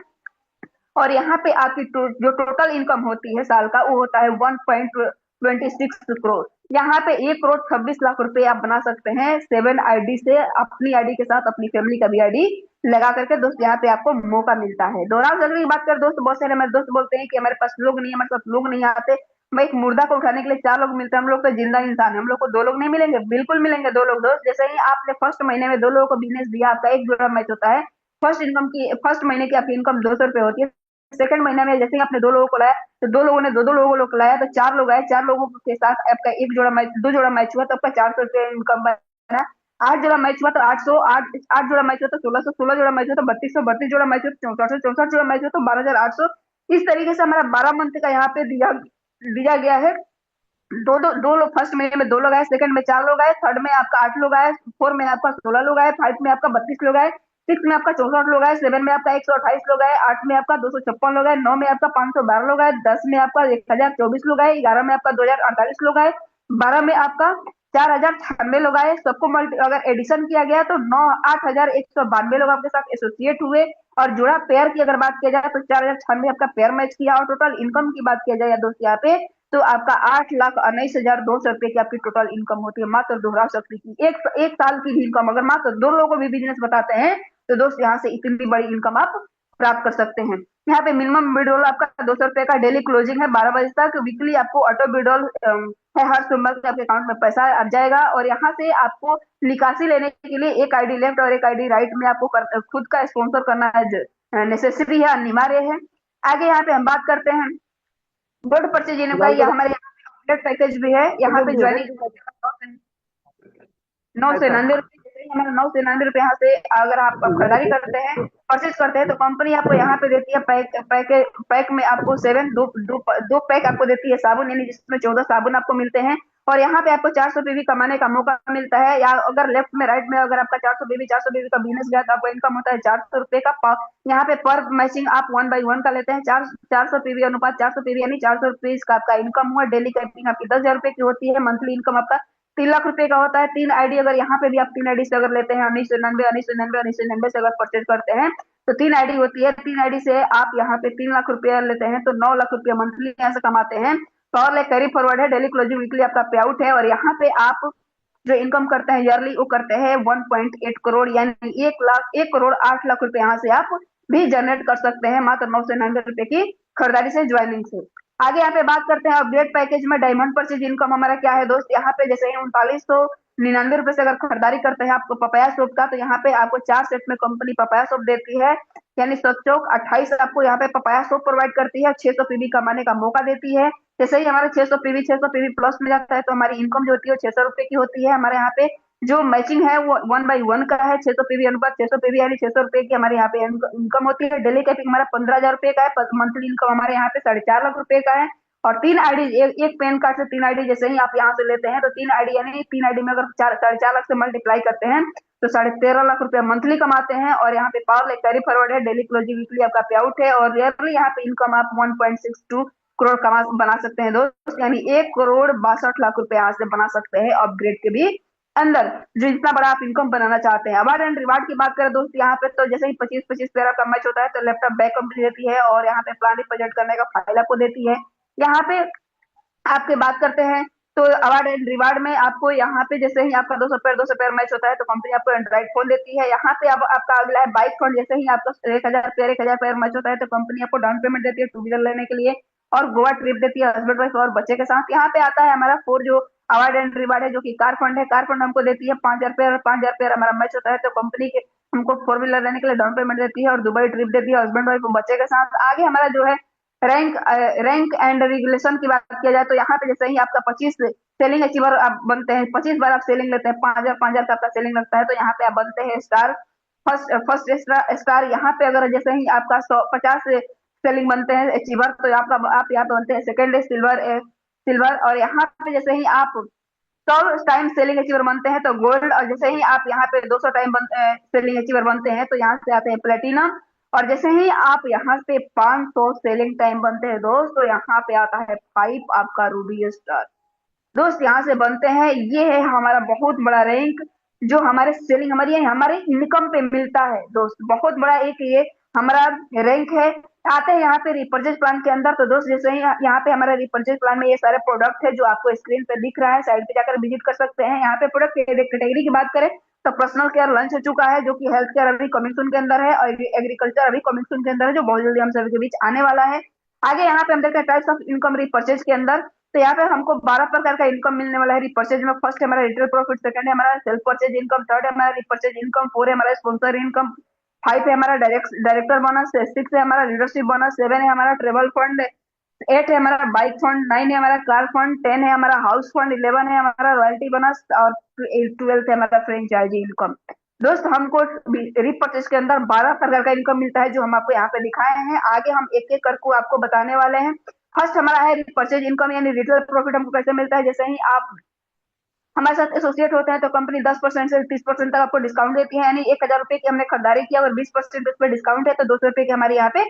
और यहाँ पे आपकी जो टोटल इनकम होती है साल का वो होता है 1.26 करोड़। यहाँ पे 1,26,00,000 रुपए आप बना सकते हैं 7 आईडी से अपनी आईडी के साथ अपनी फैमिली का भी आईडी लगा करके। दोस्त यहाँ पे आपको मौका मिलता है। दोहराव जगह की बात करें दोस्त, बहुत सारे हमारे दोस्त बोलते हैं कि हमारे पास लोग नहीं है, हमारे पास लोग नहीं आते। मैं एक मुर्दा को उठाने के लिए 4 लोग मिलते हैं, हम लोग तो जिंदा इंसान है, हम लोग को 2 लोग नहीं मिलेंगे? बिल्कुल मिलेंगे 2 लोग दोस्त। जैसे ही आपने फर्स्ट महीने में 2 लोगों को बिजनेस दिया, आपका एक जोड़ा मैच होता है। फर्स्ट महीने की आपकी इनकम 200 रुपए होती है। सेकंड महीने में जैसे ही आपने 2 लोगों को लाया तो 2 लोगों ने 2 लोगों को लाया तो 4 लोग आए। 4 लोगों के साथ आपका 2 जोड़ा मैच हुआ तो आपका 400 रुपए इनकम बना। 8 जोड़ा मैच हुआ तो 800, 8 जोड़ा मैच हुआ तो 1600, 16 जोड़ा मैच हुआ तो 3200, 32 जोड़ा मैच हुआ तो 6400, 64 जोड़ा मैच हुआ तो 12,800। इस तरीके से हमारा 12 मंथ का यहाँ पे दिया गया है। दो लोग फर्स्ट महीने में 2 लोग आए, सेकंड में 4 लोग आए, थर्ड में आपका 8 लोग आए, 4 में आपका 16 लोग आए, 5 में आपका 32 लोग आए, 6 में आपका 64 लोग आए, 7 में आपका 128 लोग आए, 8 में आपका 256 लोग आए, 9 में आपका 512 लोग आए, 10 में आपका 1024 लोग आए, 11 में आपका 2048 लोग आए, 12 में आपका 4096 लोग आए। सबको अगर एडिशन किया गया तो 8192 लोग आपके साथ एसोसिएट हुए। और जुड़ा पेयर की अगर बात किया जाए तो 4096 आपका पेयर मैच किया। और टोटल इनकम की बात किया जाए दोस्त यहाँ पे तो आपका 8,19,200 रुपए की आपकी टोटल इनकम होती है मात्र दोहराव शक्ति की। एक साल की भी इनकम अगर मात्र 2 लोगों को भी बिजनेस बताते हैं तो दोस्त यहाँ से इतनी बड़ी इनकम आप प्राप्त कर सकते हैं। यहाँ पे मिनिमम विड्रॉल आपका 200 रुपए का डेली क्लोजिंग है 12 बजे तक। वीकली आपको ऑटो विड्रॉल है, हर सोमवार को आपके अकाउंट में पैसा आ जाएगा। और यहाँ से आपको निकासी लेने के लिए एक आईडी लेफ्ट और एक आईडी राइट में आपको खुद का स्पॉन्सर करना है, नेसेसरी है, अनिवार्य है। आगे यहाँ पे हम बात करते हैं गोल्ड परचेज का। ये हमारे यहाँ पे अपडेट पैकेज भी है। यहाँ पे ज्वाइनिंग 999 रुपए, जैसे ही हमारा 999 रुपए यहाँ से अगर आप खरीदारी करते हैं, परचेज करते हैं तो कंपनी आपको यहाँ पे देती है पैक में आपको 2 पैक आपको देती है साबुन, यानी जिसमें 14 साबुन आपको मिलते हैं। और यहाँ पे आपको 400 पीवी कमाने का मौका मिलता है। या अगर लेफ्ट में राइट में अगर आपका 400 पीवी का बिजनेस गया तो आपको इनकम होता है 400 रुपए का। यहाँ पे पर मैचिंग आप 1 by 1 का लेते हैं। 400 पीवी अनुपात 400 पीवी यानी 400 रुपीज का आपका इनकम हुआ। डेली कैपिंग आपकी 10,000 रुपए की होती है। मंथली इनकम आपका 3 लाख रुपए का होता है। 3 आईडी अगर यहाँ पे भी आप 3 आईडी से अगर लेते हैं 1999 से अगर परचेज करते हैं तो 3 आईडी होती है। 3 आईडी से आप यहाँ पे 3 लाख रुपया लेते हैं तो 9 लाख रुपया मंथली यहाँ से कमाते हैं। पावर लाइक कैरी फॉरवर्ड है, डेली क्लोजिंग वीकली आपका पे आउट है। और यहाँ पे आप जो इनकम करते हैं ईयरली वो करते हैं 1.8 करोड़ यानी 1 करोड़ 8 लाख रुपए यहाँ से आप भी जनरेट कर सकते हैं मात्र 999 रुपए की खरीदारी से, ज्वाइनिंग से। आगे यहाँ पे बात करते हैं अपडेट पैकेज में डायमंड परचेज इनकम हमारा क्या है दोस्त। यहाँ पे जैसे 3999 रुपए से अगर खरीदारी करते हैं आपको पपाया सोप का तो यहाँ पे आपको 4 सेट में कंपनी पपाया सोप देती है। यानी 7-28 आपको यहाँ पे पपाया सोप प्रोवाइड करती है। 600 पीवी कमाने का मौका देती है। जैसे ही हमारे 600 पीवी प्लस में जाता है तो हमारी इनकम जो होती है 600 रुपए की होती है। हमारे यहाँ पे जो मैचिंग है वो 1 by 1 का है। 600 पीवी अनुपात 600 पीवी यानी 600 रुपए की हमारे यहाँ पे इनकम होती है। डेली कैपिंग हमारा 15,000 रुपए का है। मंथली इनकम हमारे यहाँ पे 4.5 लाख रुपए का है। और 3 आईडी, एक पैन कार्ड से 3 आईडी जैसे ही आप यहाँ से लेते हैं तो 3 आईडी यानी 3 आईडी में अगर 4.5 लाख से मल्टीप्लाई करते हैं तो 13.5 लाख रुपया मंथली कमाते हैं। और यहाँ पे पावर लाइक कैरी फॉरवर्ड है, डेली क्लोजिंग वीकली आपका पे आउट है, और ईयरली यहाँ पे इनकम आप 1.62 करोड़ बना सकते हैं दोस्त, यानी 1,62,00,000 रुपए यहाँ से बना सकते हैं अपग्रेड के भी अंदर, जो जितना बड़ा आप इनकम बनाना चाहते हैं। अवार्ड एंड रिवार्ड की बात करें दोस्त, यहाँ पे तो जैसे ही 25-25 पैरा का मैच होता है तो लैपटॉप बैक कंपनी देती है, और यहाँ पे प्लान रिप्रेजेंट करने का फाइल आपको देती है। यहाँ पे आपके बात करते हैं तो अवार्ड एंड रिवार्ड में आपको यहाँ पे जैसे ही आपका 200 पैर मैच होता है तो कंपनी आपको एंड्रॉइड फोन देती है। यहाँ पे अब आपका अगला है बाइक फंड, जैसे ही आपका 1,000 पैर मैच होता है तो कंपनी आपको डाउन पेमेंट देती है 2 व्हीलर लेने के लिए, और गोवा ट्रिप देती है हस्बैंड वाइफ और बच्चे के साथ। यहाँ पे आता है हमारा 4 जो अवार्ड एंड रिवार्ड है, जो कि कार फंड है। कार फंड हमको देती है 5,000 पैर हमारा मैच होता है तो कंपनी के हमको 4 व्हीलर लेने के लिए डाउन पेमेंट देती है और दुबई ट्रिप देती है हस्बैंड वाइफ और बच्चे के साथ। आगे हमारा जो है रैंक एंड रेगुलेशन की बात किया जाए तो यहाँ पे जैसे ही आपका 25 सेलिंग अचीवर आप बनते हैं, 25 बार आप सेलिंग लेते हैं, 5,000 का आपका सेलिंग लगता है तो यहाँ पे आप बनते हैं स्टार, फर्स्ट स्टार। यहाँ पे अगर जैसे ही आपका 50 सेलिंग बनते हैं अचीवर तो आप यहाँ पे बनते हैं सेकेंड सिल्वर। और यहाँ पे जैसे ही आप 100 टाइम सेलिंग अचीवर बनते हैं तो गोल्ड, और जैसे ही आप यहाँ पे 200 टाइम सेलिंग अचीवर बनते हैं तो यहाँ से आते हैं प्लेटिनम। और जैसे ही आप यहाँ से 500 सेलिंग टाइम बनते हैं दोस्त तो यहाँ पे आता है 5 आपका रूबी स्टार दोस्त, यहाँ से बनते हैं। ये है हमारा बहुत बड़ा रैंक जो हमारे सेलिंग हमारे इनकम पे मिलता है दोस्त, बहुत बड़ा एक ये हमारा रैंक है। आते हैं यहाँ पे रिपर्चेज प्लान के अंदर तो दोस्त जैसे ही यहाँ पे हमारे रिपर्चेज प्लान में ये सारे प्रोडक्ट है जो आपको स्क्रीन पे दिख रहा है, साइड पे जाकर विजिट कर सकते हैं। यहाँ पे प्रोडक्ट कैटेगरी की बात करें तो पर्सनल केयर लॉन्च हो चुका है, जो कि हेल्थ केयर अभी कमिंग सून के अंदर है, और एग्रीकल्चर अभी कमिंग सून के अंदर है, जो बहुत जल्दी हम सभी के बीच आने वाला है। आगे यहाँ पे हम देखते हैं टाइप्स ऑफ इनकम रिपर्चेज के अंदर, तो यहाँ पे हमको 12 प्रकार का इनकम मिलने वाला है रिपर्चेज में। फर्स्ट है हमारा रिटेल प्रॉफिट, सेकंड है हमारा सेल्फ परचेज इनकम, थर्ड है हमारा रिपर्चेज इनकम, 4 है हमारा स्पॉन्सर इनकम, 5 है हमारा डायरेक्टर बोनस, 6 है हमारा लीडरशिप बोनस, 7 है हमारा ट्रेवल फंड, 8 है हमारा बाइक फंड, 9 है हमारा कार फंड, 10 है हमारा हाउस फंड, 11 है हमारा रॉयल्टी बोनस, और 12 है हमारा फ्रेंचाइजी इनकम। दोस्त हमको रिपर्चेज के अंदर 12 प्रकार का इनकम मिलता है जो हम आपको यहाँ पे दिखाए हैं। आगे हम एक एक करके आपको बताने वाले हैं। फर्स्ट हमारा है रिपर्चेज इनकम यानी रिटेल प्रॉफिट हमको कैसे मिलता है। जैसे ही आप हमारे साथ एसोसिएट होते हैं तो कंपनी 10% से 30% तक आपको डिस्काउंट देती है, यानी 1,000 रुपए की हमने खरीदारी किया और 20% उस पर डिस्काउंट है तो 200 रुपए की हमारे यहाँ पे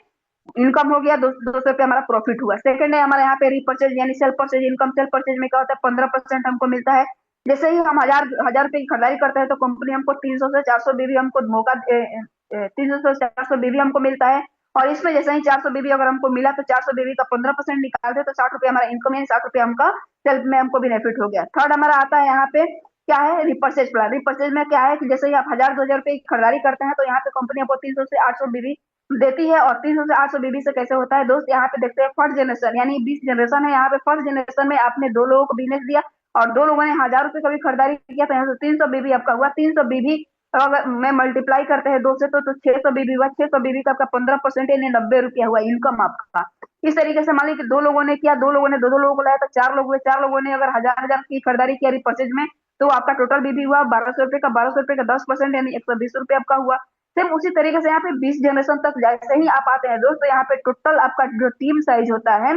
इनकम हो गया, 200 रुपए हमारा प्रॉफिट हुआ। सेकंड है हमारे यहाँ पे रिपर्चेज यानी self purchase income. Self purchase में क्या होता है 15% हमको मिलता है। जैसे ही हम हजार रुपए की खरीदारी करते हैं तो कंपनी हमको 300 से 400 बीबी हमको मौका 300 से 400 बीबी हमको मिलता है। और इसमें जैसे ही 400 बीबी अगर हमको मिला तो 400 बीबी का 15% निकालते हैं तो 60 रुपए हमारा इनकम है, 60 रुपए हमका सेल्फ में हमको बेनिफिट हो गया। थर्ड हमारा आता है यहाँ पे क्या है रिपर्चेज प्लान। रिपर्चेज में क्या है कि जैसे ही आप 1,000-2,000 रुपए की खरीदारी करते हैं तो यहाँ पे कंपनी आपको 300 से 800 बीबी देती है। और 300 से 800 बीबी से कैसे होता है दोस्त, यहाँ पे देखते हैं फर्स्ट जनरेशन यानी 20 जनरेशन है। यहाँ पे फर्स्ट जनरेशन में आपने 2 लोगों को बिजनेस दिया और 2 लोगों ने 1,000 रुपए का भी खरीदारी किया तो यहाँ से 300 बीबी आपका हुआ। 300 बीबी अगर मैं मल्टीप्लाई करते हैं 2 से तो 600 बीबी हुआ। 600 बीबी का आपका 15% यानी 90 रुपया हुआ इनकम आपका। इस तरीके से मान लीजिए 2 लोगों ने किया, 2 लोगों ने 2 लोगों को लाया तो 4 लोग हुए। 4 लोगों ने अगर 1,000 की खरीदारी किया रिपर्चेज में तो आपका टोटल बीबी हुआ 1,200 रुपए का। 1,200 रुपए का 10% यानी 120 रुपए आपका हुआ। सेम उसी तरीके से यहाँ पे 20 जनरेशन तक जैसे ही आप आते हैं दोस्तों, यहाँ पे टोटल आपका जो टीम साइज होता है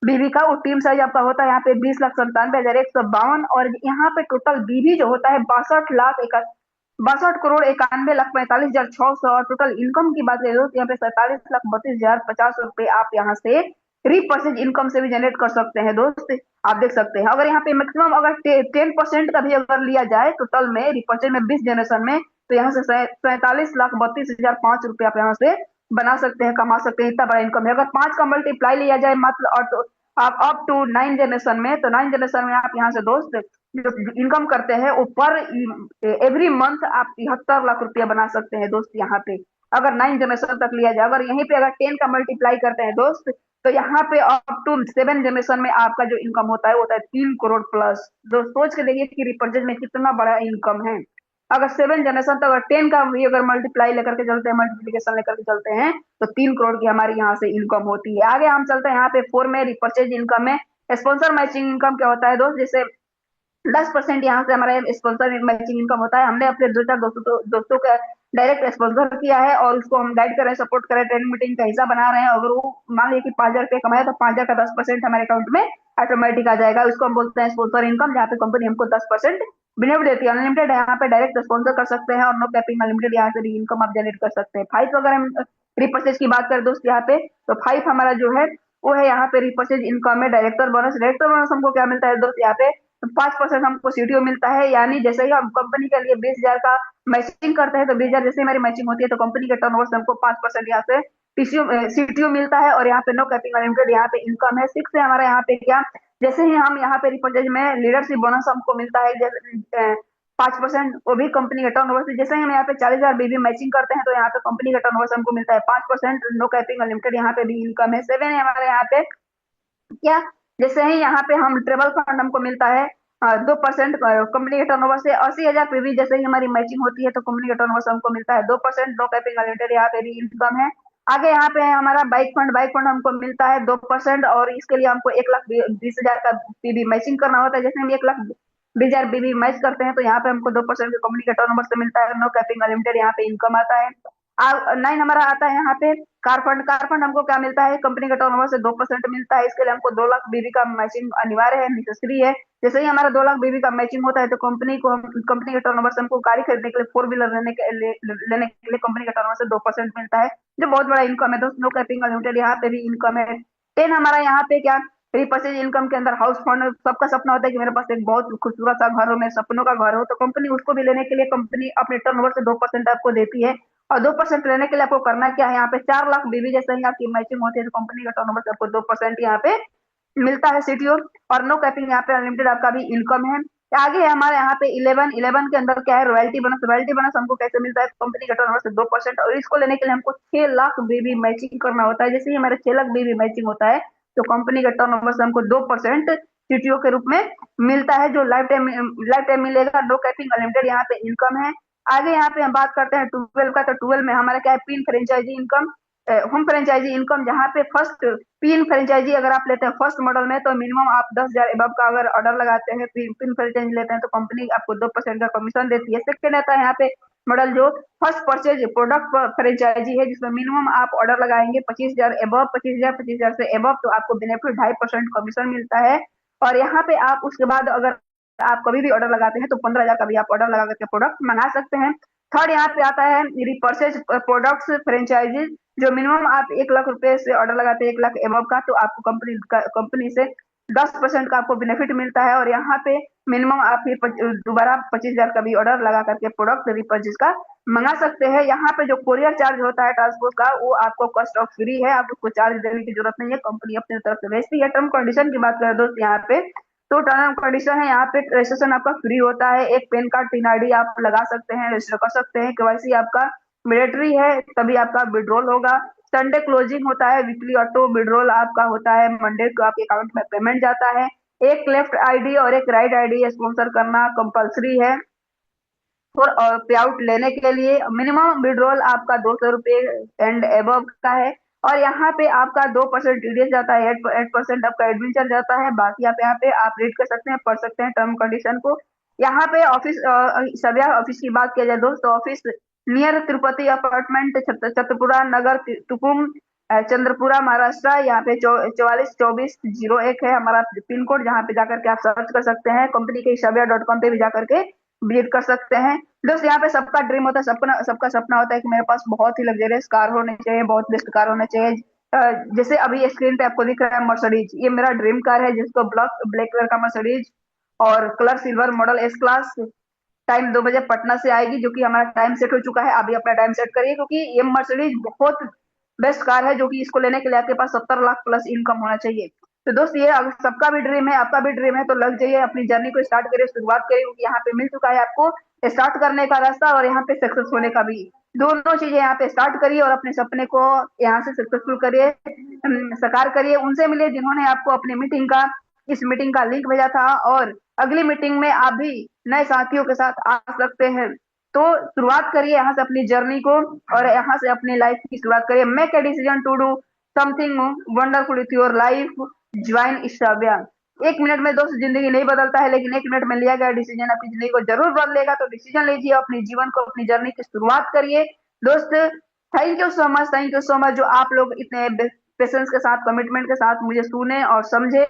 बीबी का, वो टीम साइज आपका होता है यहाँ पे 20,97,152। और यहाँ पे टोटल बीबी जो होता है 62 करोड़ 91,45,600। और टोटल इनकम की बात करें दोस्तों यहाँ पे 47,32,050 रुपए आप यहाँ से रिपर्चेज इनकम से भी जनरेट कर सकते हैं दोस्त। आप देख सकते हैं अगर यहाँ पे मैक्सिमम अगर 10% का भी अगर लिया जाए टोटल में रिपर्चेज में 20 जनरेशन में तो यहाँ से 47,32,005 रुपए आप यहाँ से बना सकते हैं, कमा सकते हैं। इतना बड़ा इनकम है। अगर 5 का मल्टीप्लाई लिया जाए मात्र और तो आप अप टू 9 जनरेशन में तो 9 जनरेशन में आप यहाँ से दोस्त जो इनकम करते हैं ऊपर एवरी मंथ आप 73 लाख रुपया बना सकते हैं दोस्त यहाँ पे, अगर 9 जनरेशन तक लिया जाए। अगर यहीं पे अगर 10 का मल्टीप्लाई करते हैं दोस्त तो यहाँ पे अप टू 7 जनरेशन में आपका जो इनकम होता है 3 करोड़ प्लस। दोस्त सोच के देखिए कि रिपर्चेज में कितना बड़ा इनकम है। अगर 7 जनरेशन तक अगर 10 का भी अगर मल्टीप्लाई लेकर के चलते हैं, मल्टीप्लीकेशन लेकर के चलते हैं तो 3 करोड़ की हमारी यहाँ से इनकम होती है। आगे हम चलते हैं यहाँ पे 4 में रिपर्चेज इनकम में स्पॉन्सर मैचिंग इनकम क्या होता है दोस्त। जैसे 10% यहाँ से हमारा स्पॉन्सर मैचिंग इनकम होता है। हमने अपने 2-4 दोस्तों का डायरेक्ट स्पॉन्सर किया है और उसको हम गाइड कर रहे हैं, सपोर्ट कर रहे हैं, ट्रेनिंग मीटिंग का हिस्सा बना रहे हैं। अगर वो मान लीजिए कि 5,000 रुपये कमाया तो 5,000 का 10% हमारे अकाउंट में ऑटोमेटिक आ जाएगा। उसको हम बोलते हैं स्पॉन्सर इनकम, जहाँ पे कंपनी हमको 10% बेनिफिट देती है। अनलिमिटेड यहाँ पे डायरेक्ट स्पॉन्सर कर सकते हैं और नो कैपिंग अनलिमिटेड यहाँ से भी इनकम आप जनरेट कर सकते हैं। 5 अगर हम रिपर्चेज की बात करें दोस्त यहाँ पे, तो 5 हमारा जो है वो है यहाँ पे रिपर्चेज इनकम में डायरेक्टर बोनस। डायरेक्टर बोनस हमको क्या मिलता है दोस्त, यहाँ पे 5% हमको सीटीओ मिलता है। यानी जैसे ही हम कंपनी के लिए 20,000 का मैचिंग करते हैं तो 20,000 जैसे हमारी मैचिंग होती है तो कंपनी के टर्नओवर से हमको 5% यहाँ से सीटीओ मिलता है। और यहाँ पे नो कैपिंग अनलिमिटेड यहाँ पे इनकम है। 6 है हमारा यहाँ पे क्या, जैसे ही हम यहाँ पे रिपर्चेज में लीडरशिप बोनस हमको मिलता है, जैसे 5%, वो भी कंपनी के टर्नओवर से। जैसे ही हम यहाँ पे 40,000 बीबी मैचिंग करते हैं तो यहाँ पे कंपनी के टर्नओवर से हमको मिलता है 5%। नो कैपिंग अनलिमिटेड यहाँ पे भी इनकम है। 7 है हमारे यहाँ पे क्या, जैसे ही यहाँ पे हम ट्रेवल फंड हमको मिलता है 2% कंपनी के टर्नओवर से। 80,000 पीवी जैसे ही हमारी मैचिंग होती है तो कंपनी के टर्नओवर से हमको मिलता है 2%। नो कैपिंग अनलिमिटेड यहाँ पे भी इनकम है। आगे यहाँ पे है हमारा बाइक फंड। बाइक फंड हमको मिलता है 2% और इसके लिए हमको 1,20,000 का पीवी मैचिंग करना होता है। जैसे हम 1,20,000 बीबी मैच करते हैं तो यहाँ पे हमको 2% कंपनी के टर्नओवर से मिलता है। नो कैपिंग अनलिमिटेड यहाँ पे इनकम आता है। 9 हमारा आता है यहाँ पे कार फंड। कार फंड हमको क्या मिलता है, कंपनी के टर्नओवर से 2% मिलता है। इसके लिए हमको 2 लाख बीबी का मैचिंग अनिवार्य है, नेसेसरी है। जैसे ही हमारा 2 लाख बीबी का मैचिंग होता है तो कंपनी के टर्नओवर से हमको गाड़ी खरीदने के लिए, 4 व्हीलर लेने के लिए कंपनी के टर्नओवर से 2% मिलता है, जो बहुत बड़ा इनकम है दोस्तों। नो कैपिंग अनलिमिटेड यहाँ पे भी इनकम है। 10 हमारा यहाँ पे क्या, रिपर्चेज इनकम के अंदर हाउस फंड। सबका सपना होता है कि मेरे पास एक बहुत खूबसूरत सा घर हो, मेरे सपनों का घर हो, तो कंपनी उसको भी लेने के लिए कंपनी अपने टर्नओवर से 2% आपको देती है। और 2% लेने के लिए आपको करना क्या है, यहाँ पे 4 लाख बीबी जैसे ही आपकी मैचिंग होती है तो कंपनी का टर्नओवर से आपको 2% यहाँ पे मिलता है सीटीओ। और नो कैपिंग यहाँ पे अनलिमिटेड आपका भी इनकम है। आगे है हमारे यहाँ पे 11 के अंदर क्या है, रॉयल्टी बोनस। रॉयल्टी बोनस हमको कैसे मिलता है, कंपनी का टर्नओवर से 2%। और इसको लेने के लिए हमको 6 लाख बीबी मैचिंग करना होता है। जैसे ही हमारे 6 लाख बीबी मैचिंग होता है तो कंपनी का टर्नओवर से हमको 2% सीटीओ के रूप में मिलता है, जो लाइफ टाइम मिलेगा। नो कैपिंग अनलिमिटेड यहाँ पे इनकम है। आगे यहाँ पे हम बात करते हैं 12 का, तो 12 में हमारा क्या है, pin franchisee income, home franchisee income. जहाँ पे फर्स्ट पिन फ्रेंचाइजी अगर आप लेते हैं फर्स्ट मॉडल में तो मिनिमम आप 10,000 एबव का अगर ऑर्डर लगाते हैं, पिन फ्रेंचाइजी लेते हैं तो कंपनी आपको 2% का कमीशन देती है। सेकंड आता है यहाँ पे मॉडल जो फर्स्ट परचेज प्रोडक्ट फ्रेंचाइजी है, जिसमें मिनिमम आप ऑर्डर लगाएंगे 25,000 एबव, 25,000 से एबव तो आपको बेनिफिट 2.5% कमीशन मिलता है। और यहाँ पे आप उसके बाद अगर आप कभी भी ऑर्डर लगाते हैं तो 15,000 का भी आप ऑर्डर लगा करके प्रोडक्ट मंगा सकते हैं। थर्ड यहाँ पे आता है रिपर्चेज प्रोडक्ट्स फ्रेंचाइजी, जो मिनिमम आप 1 लाख रुपए से ऑर्डर लगाते हैं 1 लाख एबव का, तो आपको कंपनी से 10% का आपको बेनिफिट मिलता है। और यहाँ पे मिनिमम आप फिर दोबारा 25,000 का भी ऑर्डर लगा करके प्रोडक्ट रिपर्चेज का मंगा सकते हैं। यहाँ पे जो कोरियर चार्ज होता है ट्रांसपोर्ट का, वो आपको कॉस्ट ऑफ फ्री है, आपको कोई चार्ज देने की जरूरत नहीं है, कंपनी अपनी तरफ से भेजती है। टर्म कंडीशन की बात करें दोस्त यहाँ पे, तो टर्म कंडीशन है यहाँ पे रजिस्ट्रेशन आपका फ्री होता है। एक पैन कार्ड 3 आईडी आप लगा सकते हैं, रजिस्टर कर सकते हैं। केवाईसी आपका मैंडेटरी है, तभी आपका विड्रॉल होगा। संडे क्लोजिंग होता है, वीकली ऑटो विड्रॉल आपका होता है, मंडे को आपके अकाउंट में पेमेंट जाता है। एक लेफ्ट आईडी और एक राइट आईडी स्पॉन्सर करना कंपलसरी है। और पे आउट लेने के लिए मिनिमम विड्रॉल आपका 200 रुपए एंड एबव का है। और यहाँ पे आपका 2% टीडीएस जाता है, 8% आपका एडमिन चार्ज जाता है। बाकी आप यहाँ पे आप रीड कर सकते हैं, पढ़ सकते हैं टर्म कंडीशन को। यहाँ पे ऑफिस सभ्या ऑफिस की बात किया जाए दोस्तों, office near Tirupati apartment, Chhatrapura Nagar, Tukum, Chandrapura, Maharashtra. यहाँ पे 442401 है हमारा पिन कोड, जहाँ पे जाकर के आप सर्च कर सकते हैं। कंपनी के shabya.com पे भी जाकर के विजिट कर सकते हैं। दोस्त यहाँ पे सबका ड्रीम होता है, सबका सपना होता है कि मेरे पास बहुत ही लग्जरियस कार होने चाहिए, बहुत बेस्ट कार होना चाहिए। जैसे अभी स्क्रीन पे आपको दिख रहा है मर्सिडीज, ये मेरा ड्रीम कार है, जिसको ब्लैक कलर का मर्सिडीज और colour silver model S class. Time 2 बजे पटना से आएगी, जो कि हमारा टाइम सेट हो चुका है। अभी अपना टाइम सेट करिए, क्योंकि ये मर्सिडीज बहुत बेस्ट कार है, जो कि इसको लेने के लिए आपके पास 70 लाख प्लस इनकम होना चाहिए। तो दोस्त ये सबका भी ड्रीम है, आपका भी ड्रीम है, तो लग जाइए, अपनी जर्नी को स्टार्ट करिए, शुरुआत करिए, क्योंकि यहाँ पे मिल चुका है आपको स्टार्ट करने का रास्ता और यहाँ पे सक्सेस होने का भी। दोनों चीजें यहाँ पे स्टार्ट करिए और अपने सपने को यहाँ से सक्सेसफुल करिए, साकार करिए। उनसे मिलिए जिन्होंने आपको अपनी इस मीटिंग का लिंक भेजा था। और अगली मीटिंग में आप भी नए साथियों के साथ आ सकते हैं। तो शुरुआत करिए यहाँ से अपनी जर्नी को, और यहाँ से अपनी लाइफ की शुरुआत करिए। Make a decision to do something wonderful with your life, join Ishabia. एक मिनट में दोस्त जिंदगी नहीं बदलता है, लेकिन एक मिनट में लिया गया डिसीजन अपनी जिंदगी को जरूर बदलेगा। तो डिसीजन लीजिए, अपनी जीवन को, अपनी जर्नी की शुरुआत करिए। दोस्त, thank you so much, thank you so much जो आप लोग इतने पेशेंस के साथ, कमिटमेंट के साथ मुझे सुने और समझे,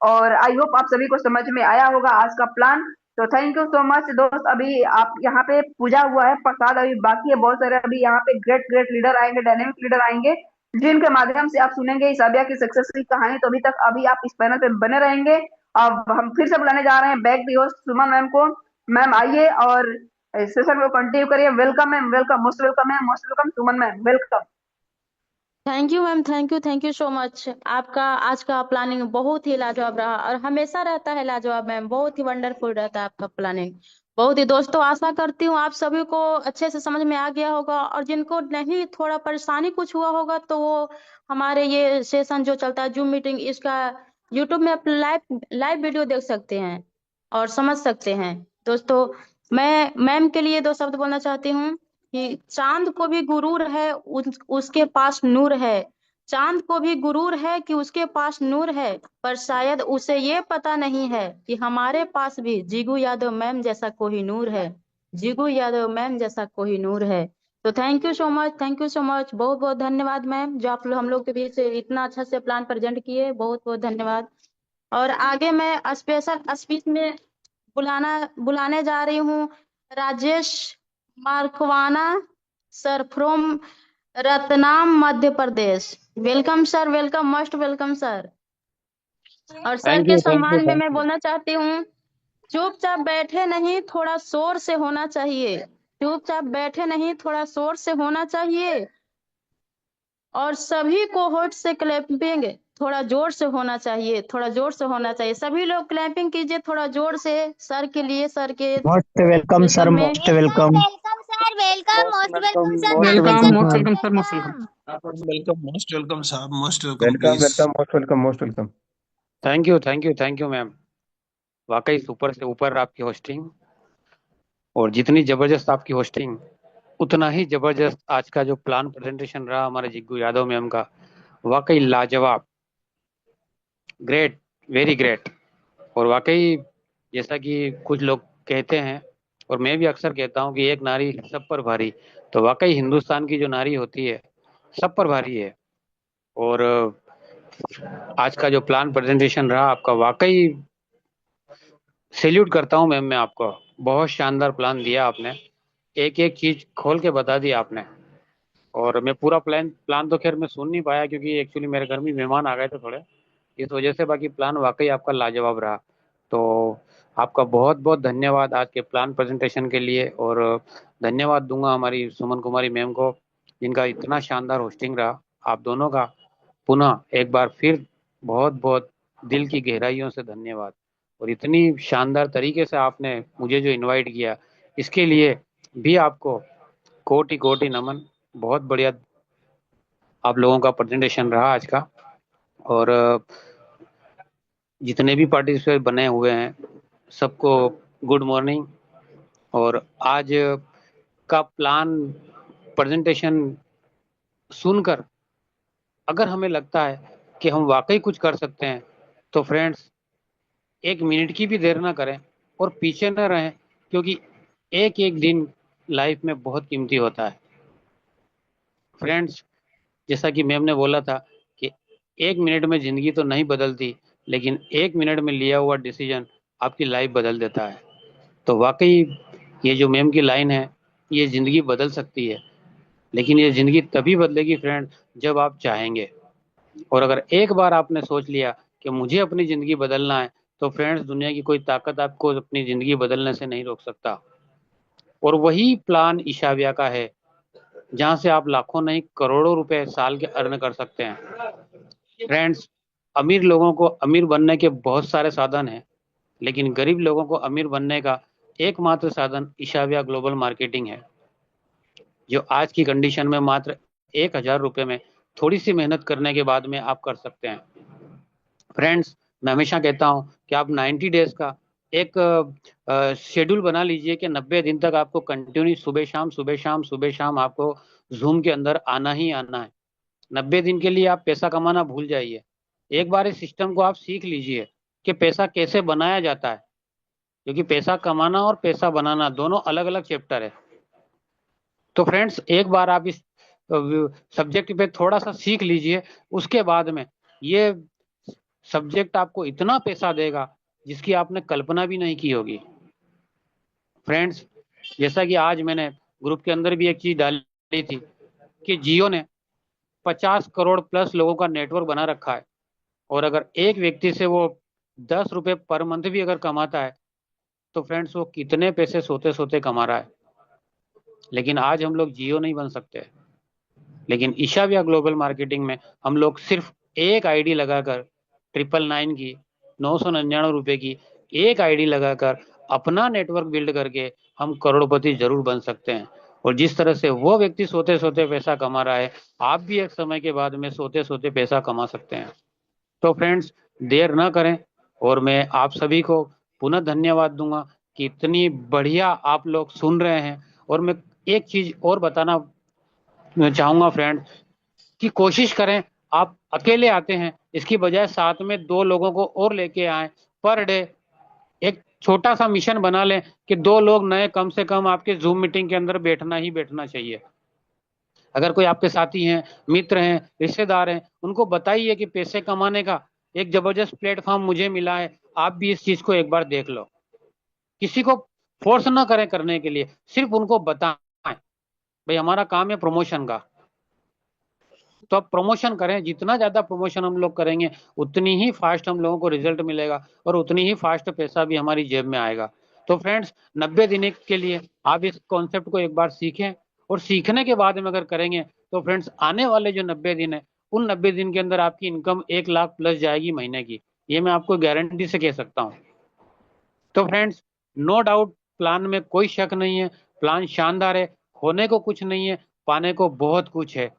और आई होप आप सभी को समझ में आया होगा आज का प्लान। तो थैंक यू सो मच दोस्त। अभी आप यहाँ पे पूजा हुआ है, प्रसाद अभी बाकी है बहुत सारे। अभी यहाँ पे ग्रेट ग्रेट लीडर आएंगे, डायनेमिक लीडर आएंगे, जिनके माध्यम से आप सुनेंगे इसाबिया की सक्सेस की कहानी। तो अभी तक अभी आप इस पैनल पे बने रहेंगे। अब हम फिर से बुलाने जा रहे हैं back the host Suman ma'am को। मैम आइए और सेशन को कंटिन्यू करिए। Welcome ma'am, welcome, most welcome ma'am, most welcome Suman ma'am, welcome. Thank you ma'am, thank you so much. आपका आज का प्लानिंग बहुत ही लाजवाब रहा और हमेशा रहता है लाजवाब मैम, बहुत ही वंडरफुल रहता है आपका प्लानिंग। बहुत ही दोस्तों, आशा करती हूँ आप सभी को अच्छे से समझ में आ गया होगा, और जिनको नहीं थोड़ा परेशानी कुछ हुआ होगा तो वो हमारे ये सेशन जो चलता है जूम मीटिंग, इसका यूट्यूब में आप लाइव लाइव वीडियो देख सकते हैं और समझ सकते हैं। दोस्तों, मैं मैम के लिए दो शब्द बोलना चाहती हूँ कि चांद को भी गुरूर है, उसके पास नूर है। चांद को भी गुरूर है कि उसके पास नूर है, पर शायद उसे ये पता नहीं है कि हमारे पास भी जीगू यादव मैम जैसा कोई नूर है। जीगू यादव मैम जैसा कोई नूर है। तो thank you so much, thank you so much, बहुत बहुत धन्यवाद मैम, जो आप हम लोग के बीच से इतना अच्छा से प्लान प्रेजेंट किए, बहुत बहुत धन्यवाद। और आगे मैं स्पेशल स्पीच में बुलाने जा रही हूँ Rajesh Markwana sir from Ratnam Madhya Pradesh. Welcome sir, welcome, most welcome sir. और सर थैंक के यू, थैंक यू, सम्मान में थैंक मैं यू। बोलना चाहती हूँ, चुपचाप बैठे नहीं, थोड़ा शोर से होना चाहिए। चुपचाप बैठे नहीं, थोड़ा शोर से होना चाहिए। और सभी कोहोर्ट से क्लैपिंग थोड़ा जोर से होना चाहिए, थोड़ा जोर से होना चाहिए। सभी लोग क्लैपिंग कीजिए थोड़ा जोर से सर के लिए, सर के मोस्ट वेलकम सर, वेलकम में। Most welcome. Welcome sir, welcome, most most welcome, welcome sir, most thank you welcome sir, welcome, most most welcome sir, most welcome. Welcome. Welcome, most welcome साहब, most welcome welcome, please. Welcome, most welcome, most welcome. Thank you, thank you, thank you ma'am. वाकई super से ऊपर आपकी hosting, और जितनी जबरदस्त आपकी hosting, उतना ही जबरदस्त आज का जो प्लान प्रेजेंटेशन रहा हमारे जिग्गू यादव मैम का। वाकई लाजवाब, ग्रेट, वेरी ग्रेट। और वाकई जैसा कि कुछ लोग कहते हैं, और मैं भी अक्सर कहता हूं कि एक नारी सब पर भारी। तो वाकई हिंदुस्तान की जो नारी होती है सब पर भारी है। और आज का जो प्लान प्रेजेंटेशन रहा आपका, वाकई सैल्यूट करता हूं मैम मैं आपको। बहुत शानदार प्लान दिया आपने, एक एक चीज खोल के बता दी आपने। और मैं पूरा प्लान प्लान तो खैर मैं सुन नहीं पाया, क्योंकि एक्चुअली मेरे घर में मेहमान आ गए थे थोड़े, इस वजह से। बाकी प्लान वाकई आपका लाजवाब रहा। तो आपका बहुत बहुत धन्यवाद आज के प्लान प्रेजेंटेशन के लिए। और धन्यवाद दूंगा हमारी सुमन कुमारी मैम को, जिनका इतना शानदार होस्टिंग रहा। आप दोनों का पुनः एक बार फिर बहुत बहुत दिल की गहराइयों से धन्यवाद। और इतनी शानदार तरीके से आपने मुझे जो इनवाइट किया, इसके लिए भी आपको कोटि कोटि नमन। बहुत बढ़िया आप लोगों का प्रेजेंटेशन रहा आज का। और जितने भी पार्टिसिपेंट बने हुए हैं सबको गुड मॉर्निंग। और आज का प्लान प्रेजेंटेशन सुनकर अगर हमें लगता है कि हम वाकई कुछ कर सकते हैं, तो फ्रेंड्स एक मिनट की भी देर ना करें और पीछे न रहें, क्योंकि एक एक दिन लाइफ में बहुत कीमती होता है फ्रेंड्स। जैसा कि मैम ने बोला था कि एक मिनट में ज़िंदगी तो नहीं बदलती, लेकिन एक मिनट में लिया हुआ डिसीजन आपकी लाइफ बदल देता है। तो वाकई ये जो मैम की लाइन है, ये ज़िंदगी बदल सकती है, लेकिन ये ज़िंदगी तभी बदलेगी फ्रेंड जब आप चाहेंगे। और अगर एक बार आपने सोच लिया कि मुझे अपनी ज़िंदगी बदलना है, तो फ्रेंड्स दुनिया की कोई ताकत आपको अपनी ज़िंदगी बदलने से नहीं रोक सकता। और वही प्लान ईशाविया का है, जहां से आप लाखों नहीं करोड़ों रुपए साल के अर्न कर सकते हैं फ्रेंड्स। अमीर लोगों को अमीर बनने के बहुत सारे साधन हैं, लेकिन गरीब लोगों को अमीर बनने का एकमात्र साधन ईशाविया ग्लोबल मार्केटिंग है, जो आज की कंडीशन में मात्र 1,000 रुपए में थोड़ी सी मेहनत करने के बाद में आप कर सकते हैं फ्रेंड्स। मैं हमेशा कहता हूं कि आप 90 डेज का एक शेड्यूल बना लीजिए कि 90 दिन तक आपको कंटिन्यू सुबह शाम सुबह शाम सुबह शाम आपको जूम के अंदर आना ही आना है। 90 दिन के लिए आप पैसा कमाना भूल जाइए। एक बार इस सिस्टम को आप सीख लीजिए, कि पैसा कैसे बनाया जाता है, क्योंकि पैसा कमाना और पैसा बनाना दोनों अलग अलग चैप्टर है। तो फ्रेंड्स, एक बार आप इस सब्जेक्ट पे थोड़ा सा सीख लीजिए, उसके बाद में ये सब्जेक्ट आपको इतना पैसा देगा जिसकी आपने कल्पना भी नहीं की होगी। फ्रेंड्स, जैसा कि आज मैंने ग्रुप के अंदर भी एक चीज डाली थी कि जियो ने 50 करोड़ प्लस लोगों का नेटवर्क बना रखा है, और अगर एक व्यक्ति से वो 10 रुपए पर मंथ भी अगर कमाता है तो फ्रेंड्स वो कितने पैसे सोते सोते कमा रहा है। लेकिन आज हम लोग जियो नहीं बन सकते, लेकिन ईशाविया ग्लोबल मार्केटिंग में हम लोग सिर्फ एक आईडी लगाकर 999 की 999 रुपए की एक आईडी लगाकर अपना नेटवर्क बिल्ड करके हम करोड़पति जरूर बन सकते हैं। और जिस तरह से वो व्यक्ति सोते सोते पैसा कमा रहा है, आप भी एक समय के बाद में सोते सोते पैसा कमा सकते हैं। तो फ्रेंड्स, देर न करें, और मैं आप सभी को पुनः धन्यवाद दूंगा कि इतनी बढ़िया आप लोग सुन रहे हैं। और मैं एक चीज और बताना चाहूंगा फ्रेंड, कि कोशिश करें आप अकेले आते हैं इसकी बजाय साथ में 2 लोगों को और लेके आए। पर डे एक छोटा सा मिशन बना लें कि 2 लोग नए कम से कम आपके जूम मीटिंग के अंदर बैठना ही बैठना चाहिए। अगर कोई आपके साथी हैं, मित्र हैं, रिश्तेदार हैं, उनको बताइए कि पैसे कमाने का एक जबरदस्त प्लेटफॉर्म मुझे मिला है, आप भी इस चीज को एक बार देख लो। किसी को फोर्स ना करें करने के लिए, सिर्फ उनको बताएं भाई हमारा काम है प्रमोशन का, तो आप प्रमोशन करें। जितना ज्यादा प्रमोशन हम लोग करेंगे उतनी ही फास्ट हम लोगों को रिजल्ट मिलेगा और उतनी ही फास्ट पैसा भी हमारी जेब में आएगा। तो फ्रेंड्स, 90 दिन के लिए आप इस कॉन्सेप्ट को एक बार सीखें, और सीखने के बाद में अगर करेंगे तो फ्रेंड्स आने वाले जो 90 दिन है, उन 90 दिन के अंदर आपकी इनकम 1 लाख प्लस जाएगी महीने की, ये मैं आपको गारंटी से कह सकता हूँ। तो फ्रेंड्स, नो डाउट प्लान में कोई शक नहीं है, प्लान शानदार है, होने को कुछ नहीं है, पाने को बहुत कुछ है,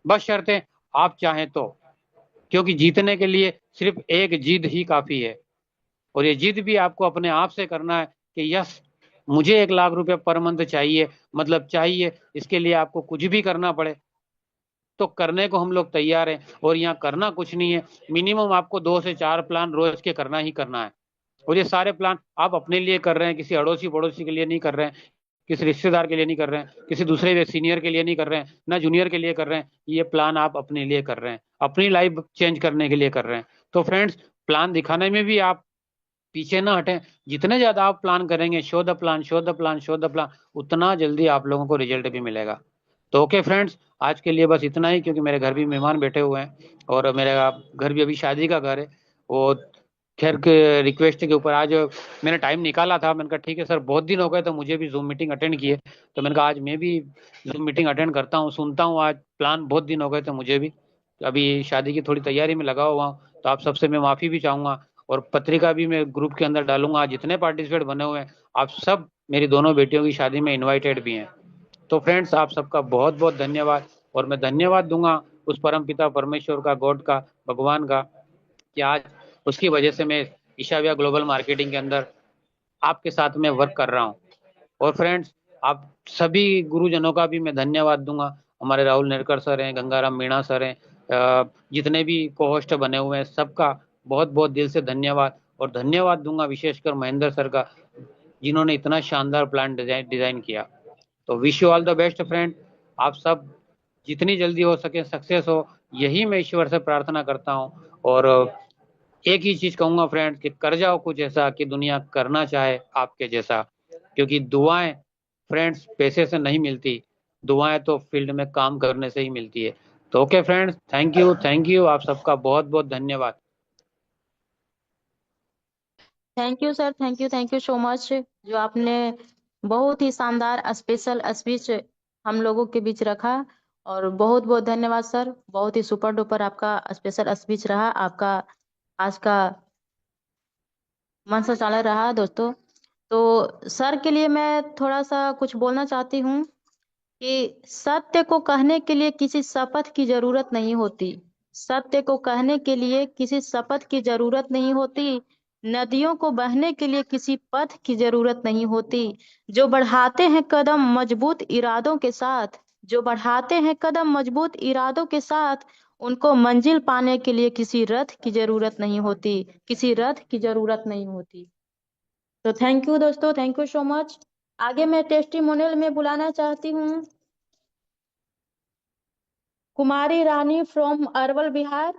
बस शर्तें आप चाहें तो। क्योंकि जीतने के लिए सिर्फ एक जिद ही काफी है, और ये जिद भी आपको अपने आप से करना है कि यस, मुझे 1 लाख रुपए पर मंथ चाहिए, मतलब चाहिए। इसके लिए आपको कुछ भी करना पड़े तो करने को हम लोग तैयार हैं। और यहाँ करना कुछ नहीं है, मिनिमम आपको 2 से 4 प्लान रोज के करना ही करना है। और ये सारे प्लान आप अपने लिए कर रहे हैं, किसी अड़ोसी पड़ोसी के लिए नहीं कर रहे हैं, किसी रिश्तेदार के लिए नहीं कर रहे हैं, किसी दूसरे सीनियर के लिए नहीं कर रहे हैं, ना जूनियर के लिए कर रहे हैं। ये प्लान आप अपने लिए कर रहे हैं, अपनी लाइफ चेंज करने के लिए कर रहे हैं। तो फ्रेंड्स, प्लान दिखाने में भी आप पीछे ना हटें। जितने ज्यादा आप प्लान करेंगे, show the plan, show the plan, show the plan, उतना जल्दी आप लोगों को रिजल्ट भी मिलेगा। तो ओके फ्रेंड्स, आज के लिए बस इतना ही, क्योंकि मेरे घर भी मेहमान बैठे हुए हैं और मेरा घर भी अभी शादी का घर है। वो खैर के रिक्वेस्ट के ऊपर आज मैंने टाइम निकाला था। मैंने कहा ठीक है सर, बहुत दिन हो गए तो मुझे भी जूम मीटिंग अटेंड किए, तो मैंने कहा आज मैं भी जूम मीटिंग अटेंड करता हूँ, सुनता हूँ। आज प्लान बहुत दिन हो गए थे मुझे भी, अभी शादी की थोड़ी तैयारी में लगा हुआ हूँ, तो आप सबसे मैं माफी भी चाहूंगा। और पत्रिका भी मैं ग्रुप के अंदर डालूंगा। जितने पार्टिसिपेट बने हुए हैं आप सब मेरी दोनों बेटियों की शादी में इन्वाइटेड भी हैं। तो फ्रेंड्स, आप सबका बहुत बहुत धन्यवाद। और मैं धन्यवाद दूंगा उस परम पिता परमेश्वर का, गॉड का, भगवान का, कि आज उसकी वजह से मैं ईशाविया ग्लोबल मार्केटिंग के अंदर आपके साथ में वर्क कर रहा हूँ। और फ्रेंड्स, आप सभी गुरुजनों का भी मैं धन्यवाद दूंगा। हमारे राहुल नेरकर सर हैं, गंगाराम मीणा सर हैं, जितने भी को होस्ट बने हुए हैं, सबका बहुत बहुत दिल से धन्यवाद। और धन्यवाद दूंगा विशेषकर महेंद्र सर का, जिन्होंने इतना शानदार प्लान डिजाइन किया। तो wish you all the best friend. आप सब जितनी जल्दी हो सके सक्सेस हो, यही मैं ईश्वर से प्रार्थना करता हूँ। और एक ही चीज कहूंगा फ्रेंड्स, कि कर जाओ कुछ ऐसा कि दुनिया करना चाहे आपके जैसा। क्योंकि दुआएं फ्रेंड्स पैसे से नहीं मिलती, दुआएं तो फील्ड में काम करने से ही मिलती है। तो ओके फ्रेंड्स, थैंक यू, आप सबका बहुत बहुत धन्यवाद। Thank you sir, thank you so much, जो आपने बहुत ही शानदार स्पेशल स्पीच हम लोगों के बीच रखा। और बहुत बहुत धन्यवाद सर, बहुत ही सुपर डुपर आपका स्पेशल स्पीच रहा, आपका आज का मन संचालन रहा दोस्तों। तो सर के लिए मैं थोड़ा सा कुछ बोलना चाहती हूँ कि सत्य को कहने के लिए किसी शपथ की जरूरत नहीं होती। सत्य को कहने के लिए किसी शपथ की जरूरत नहीं होती। नदियों को बहने के लिए किसी पथ की जरूरत नहीं होती। जो बढ़ाते हैं कदम मजबूत इरादों के साथ, जो बढ़ाते हैं कदम मजबूत इरादों के साथ, उनको मंजिल पाने के लिए किसी रथ की जरूरत नहीं होती, किसी रथ की जरूरत नहीं होती। तो थैंक यू दोस्तों, थैंक यू सो मच। आगे मैं टेस्टिमोनियल में बुलाना चाहती हूँ कुमारी रानी फ्रॉम अरवल बिहार।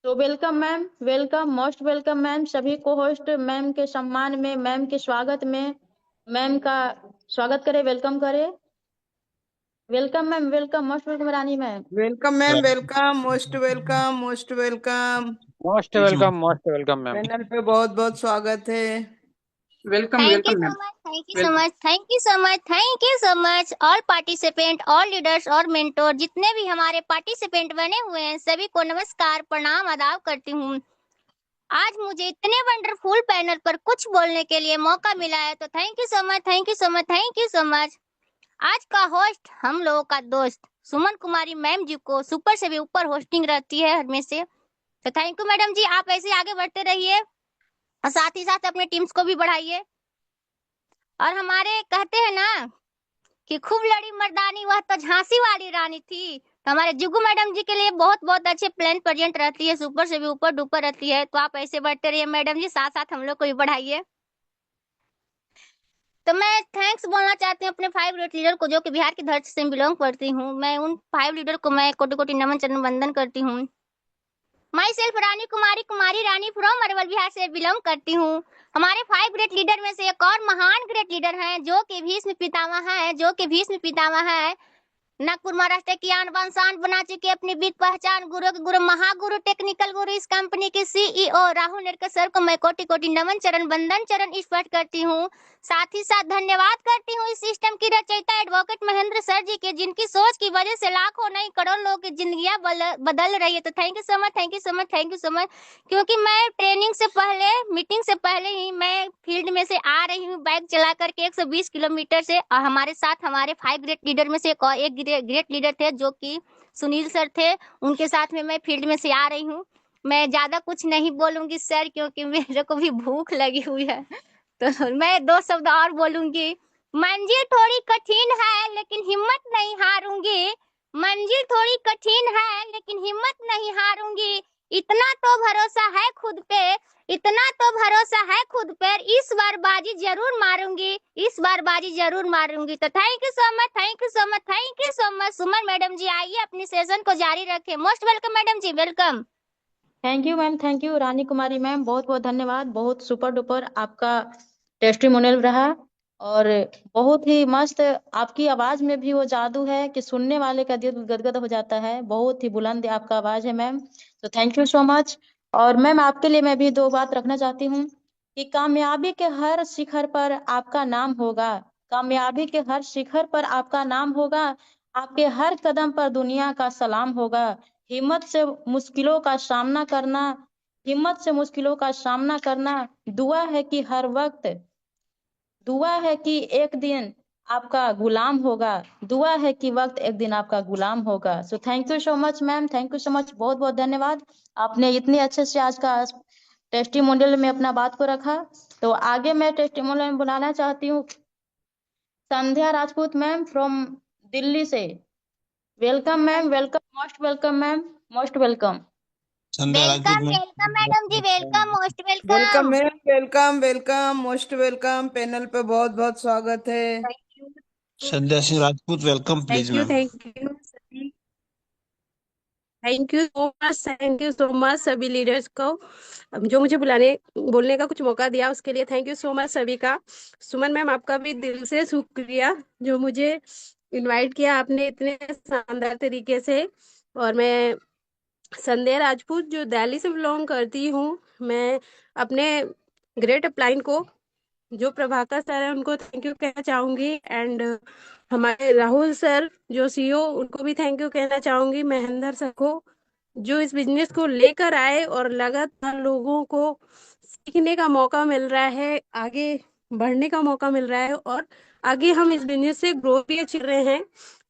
तो welcome ma'am, welcome, most welcome ma'am. सभी को होस्ट मैम के सम्मान में, मैम के स्वागत में, मैम का स्वागत करें, वेलकम करें। Welcome ma'am, welcome, most welcome Rani ma'am. Welcome ma'am, welcome, most welcome, most welcome. Most welcome ma'am. Panel पे बहुत बहुत स्वागत है। Welcome Thank you welcome so ma'am. much. Thank you so much. Thank you so much. Thank you so much. All participant, all leaders और mentor जितने भी हमारे participant बने हुए हैं सभी को नमस्कार, प्रणाम, आदाब करती हूँ। आज मुझे इतने वंडरफुल पैनल पर कुछ बोलने के लिए मौका मिला है तो thank you so much, thank you so much, thank you so much. आज का होस्ट हम लोगों का दोस्त सुमन कुमारी मैम जी को सुपर से भी ऊपर होस्टिंग रहती है हमेशा, तो थैंक यू मैडम जी। आप ऐसे आगे बढ़ते रहिए और साथ ही साथ अपने टीम्स को भी बढ़ाइए। और हमारे कहते हैं ना कि खूब लड़ी मर्दानी वह तो झांसी वाली रानी थी, तो हमारे जुगू मैडम जी के लिए बहुत बहुत अच्छे प्लान प्रेजेंट रहती है, सुपर से भी ऊपर डुपर रहती है। तो आप ऐसे बढ़ते रहिए मैडम जी, साथ साथ हम लोग को भी बढ़ाइए। तो मैं थैंक्स बोलना चाहती हूँ अपने 5 रेट लीडर को जो कि बिहार की धरती से बिलोंग करती हूँ। मैं उन 5 लीडर को मैं कोटि कोटि नमन चरण वंदन करती हूँ। My self Rani Kumari, Kumari Rani from Arwal Bihar से बिलोंग करती हूँ। हमारे 5 ग्रेट लीडर में से एक और महान ग्रेट लीडर हैं जो कि भीष्म पितामह हैं, जो कि भीष्म पितामह हैं। नागपुर महाराष्ट्र की आन बान शान बना चुके अपनी बीत पहचान, गुरु के गुरु, महागुरु, टेक्निकल गुरु, इस कंपनी के सीईओ राहुल नेरकर सर को मैं कोटि कोटि नमन चरण वंदन चरण स्पर्श करती हूँ। साथ ही साथ धन्यवाद करती हूँ इस सिस्टम की रचयिता एडवोकेट महेंद्र सर जी के, जिनकी सोच की वजह से लाखों नहीं करोड़ लोगों की जिंदगियां बदल रही है। तो thank you so much, thank you so much, thank you so much. क्योंकि मैं ट्रेनिंग से पहले, मीटिंग से पहले ही मैं फील्ड में से आ रही हूँ बाइक चला करके 120 किलोमीटर से, और हमारे साथ हमारे 5 ग्रेट लीडर में से एक ग्रेट लीडर थे जो कि सुनील सर थे, उनके साथ में मैं फील्ड में से आ रही हूँ। मैं ज्यादा कुछ नहीं बोलूंगी सर, क्योंकि मेरे को भी भूख लगी हुई है, तो मैं 2 शब्द और बोलूंगी। मंजिल थोड़ी कठिन है लेकिन हिम्मत नहीं हारूंगी, मंजिल थोड़ी कठिन है लेकिन हिम्मत नहीं हारूंगी। इतना तो भरोसा है खुद पे, इतना तो भरोसा है खुद पर, इस बार बाजी जरूर मारूंगी, इस बार बाजी जरूर मारूंगी। तो thank you so much, thank you so much, thank you so much. Suman madam ji आइए अपनी सेशन को जारी रखें। Most welcome madam ji, welcome. Thank you ma'am, thank you Rani Kumari ma'am, बहुत बहुत धन्यवाद। बहुत सुपर डुपर आपका टेस्टिमोनियल रहा और बहुत ही मस्त। आपकी आवाज में भी वो जादू है कि सुनने वाले का दिल गदगद हो जाता है। बहुत ही बुलंद आपका आवाज है मैम, तो थैंक यू सो मच। और मैम आपके लिए मैं भी 2 बात रखना चाहती हूँ कि कामयाबी के हर शिखर पर आपका नाम होगा, कामयाबी के हर शिखर पर आपका नाम होगा, आपके हर कदम पर दुनिया का सलाम होगा। हिम्मत से मुश्किलों का सामना करना, हिम्मत से मुश्किलों का सामना करना। दुआ है कि हर वक्त, दुआ है कि एक दिन आपका गुलाम होगा, दुआ है कि वक्त एक दिन आपका गुलाम होगा। So thank you so much ma'am, thank you so much, बहुत बहुत धन्यवाद। आपने इतने अच्छे से आज का टेस्टिमोनियल में अपना बात को रखा। तो आगे मैं टेस्टिमोनियल में बुलाना चाहती हूँ संध्या राजपूत मैम फ्रॉम दिल्ली से। Welcome ma'am, welcome, most welcome ma'am, most welcome. Sandhya Rajput welcome ma'am. Welcome madam ji, welcome, most welcome welcome. Ma'am, welcome welcome, most welcome. Panel पे बहुत बहुत स्वागत है। Sandhya Singh Rajput welcome please ma'am. Thank you so much, thank you so much सभी leaders को जो मुझे बोलने का कुछ मौका दिया, उसके लिए थैंक यू सो मच सभी का। सुमन मैम आपका भी दिल से शुक्रिया जो मुझे इनवाइट किया आपने इतने शानदार तरीके से। और मैं संध्या राजपूत जो दिल्ली से बिलोंग करती हूँ, मैं अपने ग्रेट अपलाइन को जो प्रभाकर सर है उनको थैंक यू कहना चाहूंगी, एंड हमारे राहुल सर जो सीईओ उनको भी थैंक यू कहना चाहूंगी, महेंद्र सर को जो इस बिजनेस को लेकर आए और लगातार लोगों को सीखने का मौका मिल रहा है, आगे बढ़ने का मौका मिल रहा है और आगे हम इस बिजनेस से ग्रो भी अचीव रहे हैं।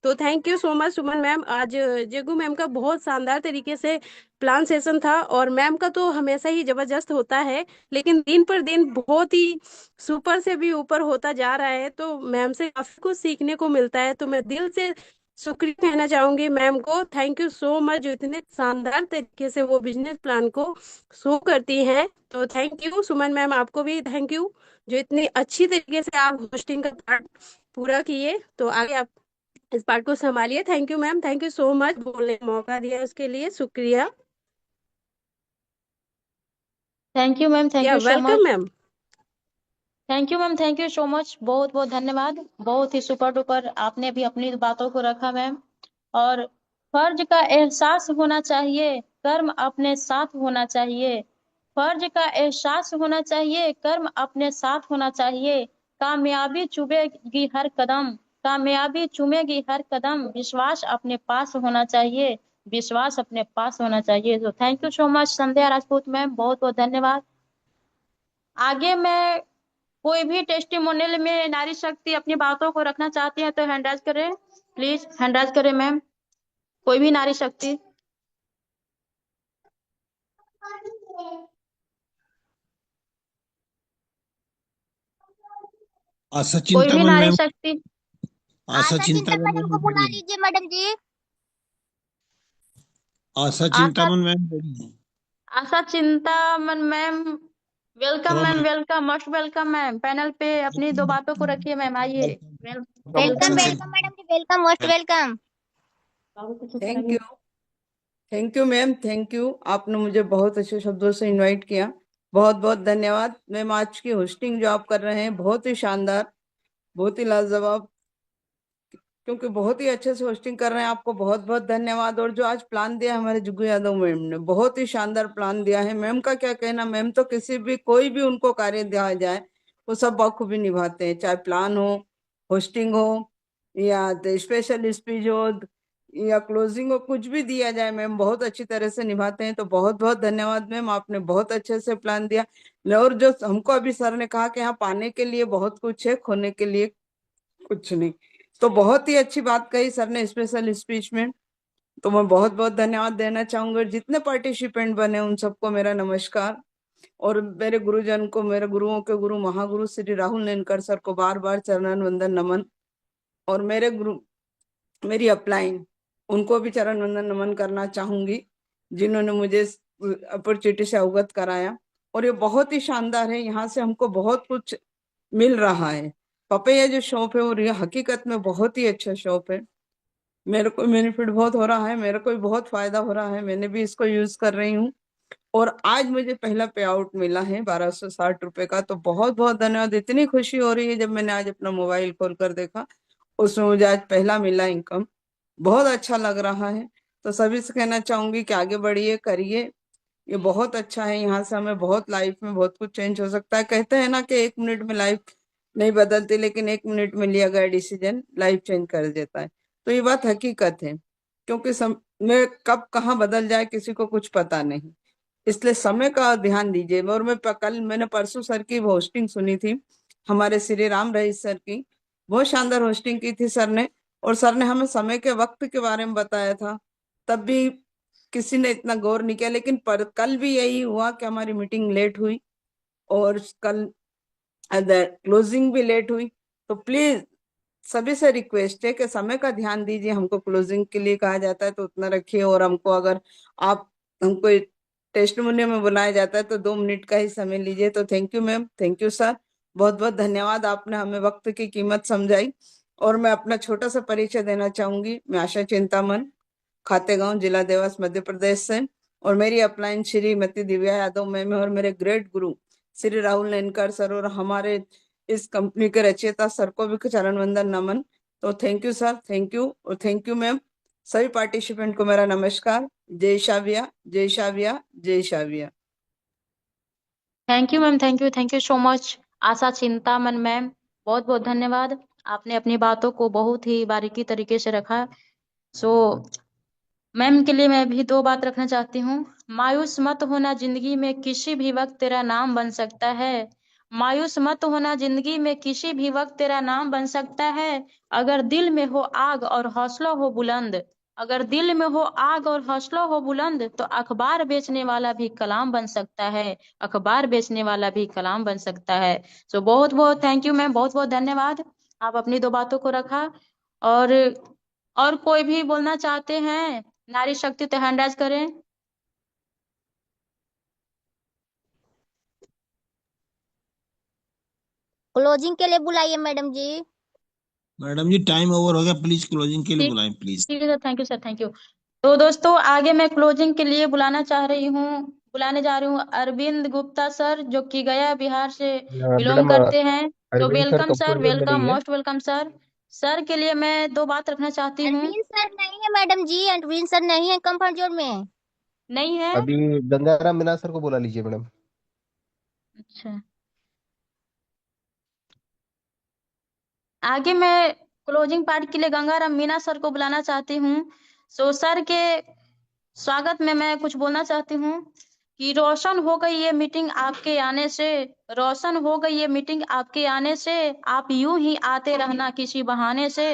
तो thank you so much Suman ma'am. आज जग्गू मैम का बहुत शानदार तरीके से प्लान सेशन था और मैम का तो हमेशा ही जबरदस्त होता है, लेकिन दिन पर दिन बहुत ही सुपर से भी ऊपर होता जा रहा है। तो मैम से काफी कुछ सीखने को मिलता है, तो मैं दिल से शुक्रिया कहना चाहूंगी मैम को। थैंक यू सो मच, जो इतने शानदार तरीके से वो बिजनेस प्लान को शो करती हैं। तो थैंक यू सुमन मैम, आपको भी थैंक यू, जो इतनी अच्छी तरीके से आप होस्टिंग का पार्ट पूरा किए। तो आगे आप इस पार्ट को संभालिए। Thank you ma'am, thank you so much, बोलने का मौका दिया उसके लिए शुक्रिया। थैंक यू मैम, थैंक या you so much. Welcome ma'am. Thank you ma'am, thank you so much, बहुत बहुत धन्यवाद। बहुत ही सुपर डुपर आपने भी अपनी बातों को रखा मैम। और फर्ज का एहसास होना चाहिए, कर्म अपने साथ होना चाहिए। फर्ज का एहसास होना चाहिए, कर्म अपने साथ होना चाहिए। कामयाबी चुभेगी हर कदम, कामयाबी चूमेगी हर कदम। विश्वास अपने पास होना चाहिए, विश्वास अपने पास होना चाहिए। तो thank you so much Sandhya Rajput ma'am, बहुत बहुत धन्यवाद। आगे मैं कोई भी टेस्टिमोनियल में नारी शक्ति अपनी बातों को रखना चाहती है तो हैंड राइज करें, प्लीज हैंड राइज करें मैम, कोई भी नारी शक्ति। आशा कोई भी चिंतामन नारी मैम। शक्ति। आशा आशा चिंतन चिंतामन मैडम को मैम बुला ready लीजिए मैडम जी। है। आशा आशा चिंतामन मैम ready है। आशा चिंतामन मैम, वेलकम थोड़ा ma'am, mike welcome, most welcome ma'am. Panel पे अपनी दो बातों को रखिए मैम, आइए। Welcome welcome ma'am. Welcome madam ji, welcome, most welcome. Thank you. Thank you ma'am, thank you. आपने मुझे बहुत अच्छे शब्दों से इनवाइट किया, बहुत बहुत धन्यवाद मैम। आज की होस्टिंग जो आप कर रहे हैं बहुत ही शानदार, बहुत ही लाजवाब, क्योंकि बहुत ही अच्छे से होस्टिंग कर रहे हैं। आपको बहुत बहुत धन्यवाद। और जो आज प्लान दिया हमारे जुगू यादव मैम ने, बहुत ही शानदार प्लान दिया है। मैम का क्या कहना, मैम तो किसी भी कोई भी उनको कार्य दिया जाए वो सब बखूबी निभाते हैं, चाहे प्लान हो, होस्टिंग हो, या स्पेशल स्पीच हो, या क्लोजिंग हो, कुछ भी दिया जाए मैम बहुत अच्छी तरह से निभाते हैं। तो बहुत बहुत धन्यवाद मैम, आपने बहुत अच्छे से प्लान दिया। और जो हमको अभी सर ने कहा कि यहाँ पाने के लिए बहुत कुछ है, खोने के लिए कुछ नहीं, तो बहुत ही अच्छी बात कही सर ने स्पेशल स्पीच में। तो मैं बहुत बहुत धन्यवाद देना चाहूंगा। जितने पार्टिसिपेंट बने उन सबको मेरा नमस्कार, और मेरे गुरुजन को, मेरे गुरुओं के गुरु महागुरु श्री राहुल नेनकर सर को बार बार चरण वंदन नमन। और मेरे गुरु, मेरी अपलाइन, उनको भी चरण वंदन नमन करना चाहूंगी, जिन्होंने मुझे अपॉर्चुनिटी से अवगत कराया। और ये बहुत ही शानदार है, यहाँ से हमको बहुत कुछ मिल रहा है। पपैया जो शॉप है और ये हकीकत में बहुत ही अच्छा शॉप है। मेरे को बेनिफिट बहुत हो रहा है, मेरे को भी बहुत फायदा हो रहा है, मैंने भी इसको यूज कर रही हूँ। और आज मुझे पहला पे आउट मिला है 1260 रुपए का, तो बहुत बहुत धन्यवाद। इतनी खुशी हो रही है जब मैंने आज अपना मोबाइल खोल कर देखा, उसमें मुझे आज पहला मिला इनकम, बहुत अच्छा लग रहा है। तो सभी से कहना चाहूंगी कि आगे बढ़िए, करिए, ये बहुत अच्छा है। यहाँ से हमें बहुत लाइफ में बहुत कुछ चेंज हो सकता है। कहते हैं ना कि 1 मिनट में लाइफ नहीं बदलती, लेकिन 1 मिनट में लिया गया डिसीजन लाइफ चेंज कर देता है। तो ये बात हकीकत है, क्योंकि समय कब कहाँ बदल जाए किसी को कुछ पता नहीं, इसलिए समय का ध्यान दीजिए। और कल मैंने परसों सर की होस्टिंग सुनी थी, हमारे श्री राम रहीस सर की, बहुत शानदार होस्टिंग की थी सर ने। और सर ने हमें समय के वक्त के बारे में बताया था, तब भी किसी ने इतना गौर नहीं किया। लेकिन कल भी यही हुआ कि हमारी मीटिंग लेट हुई, और कल क्लोजिंग भी लेट हुई। तो प्लीज सभी से रिक्वेस्ट है कि समय का ध्यान दीजिए। हमको क्लोजिंग के लिए कहा जाता है तो उतना रखिए, और हमको अगर आप हमको टेस्टिमोनियल में बुलाया जाता है तो 2 मिनट का ही समय लीजिए। तो thank you ma'am, thank you sir, बहुत बहुत धन्यवाद, आपने हमें वक्त की कीमत समझाई। और मैं अपना छोटा सा परिचय देना चाहूंगी। मैं आशा चिंतामन, खातेगांव, जिला देवास, मध्य प्रदेश से। और मेरी अपलाइन श्रीमती दिव्या यादव मैम है, और मेरे ग्रेट गुरु श्री राहुल नेनकर सर, और हमारे इस कंपनी के रचयिता सर को भी चरण वंदन नमन। तो thank you sir, thank you, और थैंक यू मैम। सभी पार्टिसिपेंट को मेरा नमस्कार। जय शाविया, जय शाविया, जय Shavia. Thank you ma'am, thank you so much Asha Chintaman ma'am, बहुत बहुत धन्यवाद। आपने अपनी बातों को बहुत ही बारीकी तरीके से रखा। सो मैम के लिए मैं भी दो बात रखना चाहती हूँ। मायूस मत होना, जिंदगी में किसी भी वक्त तेरा नाम बन सकता है। मायूस मत होना, जिंदगी में किसी भी वक्त तेरा नाम बन सकता है। अगर दिल में हो आग और हौसला हो बुलंद, अगर दिल में हो आग और हौसला हो बुलंद, तो अखबार बेचने वाला भी कलाम बन सकता है, अखबार बेचने वाला भी कलाम बन सकता है। सो बहुत बहुत थैंक यू मैम, बहुत बहुत धन्यवाद। आप अपनी दो बातों को रखा। और और कोई भी बोलना चाहते हैं नारी शक्ति तो हैंड राइज करें। क्लोजिंग के लिए बुलाइए मैडम जी। मैडम जी टाइम ओवर हो गया, प्लीज क्लोजिंग के लिए ठीक बुलाएं प्लीज। ठीक है sir, thank you sir, thank you. तो दोस्तों आगे मैं क्लोजिंग के लिए बुलाने जा रही हूँ अरविंद गुप्ता सर, जो कि गया बिहार से बिलोंग मैडम करते हैं। तो Arvind sir welcome sir, comfortable welcome, नहीं है। Most welcome sir. सर के लिए मैं दो बात रखना चाहती हूँ। अरविंद सर नहीं है मैडम जी, अरविंद सर नहीं है कंफर्ट जोन में। नहीं है? अभी गंगाराम मीना सर को बुला लीजिए मैडम। अच्छा, आगे मैं क्लोजिंग पार्ट के लिए गंगाराम मीना सर को बुलाना चाहती हूँ। सो सर के स्वागत में मैं कुछ बोलना चाहती हूँ कि रोशन हो गई ये मीटिंग आपके आने से, रोशन हो गई ये मीटिंग आपके आने से, आप यूं ही आते रहना किसी बहाने से।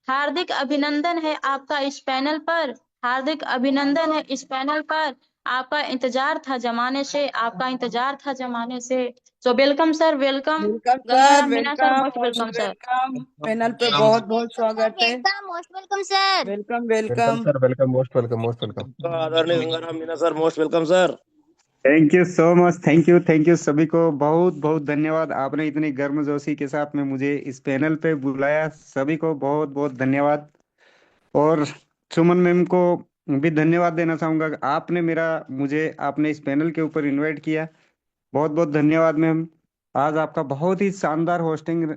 हार्दिक अभिनंदन है आपका इस पैनल पर, हार्दिक अभिनंदन है इस पैनल पर। आपका इंतजार था जमाने से, आपका इंतजार था जमाने से। So welcome sir, welcome welcome sir, Gangaram Meena sir, welcome, most most welcome sir. Welcome. Panel पे बहुत वेलकम बहुत वेलकम सर, स्वागत है। Welcome, most welcome sir. Welcome welcome welcome. Sir, welcome, most welcome, most welcome. आदरणीय Gangaram Meena sir, most welcome sir. Thank you so much, thank you सभी को बहुत बहुत धन्यवाद। आपने इतनी गर्मजोशी के साथ में मुझे इस पैनल पे बुलाया, सभी को बहुत बहुत धन्यवाद। और सुमन मैम को भी धन्यवाद देना चाहूंगा, आपने इस पैनल के ऊपर इनवाइट किया। बहुत बहुत धन्यवाद मैम। आज आपका बहुत ही शानदार होस्टिंग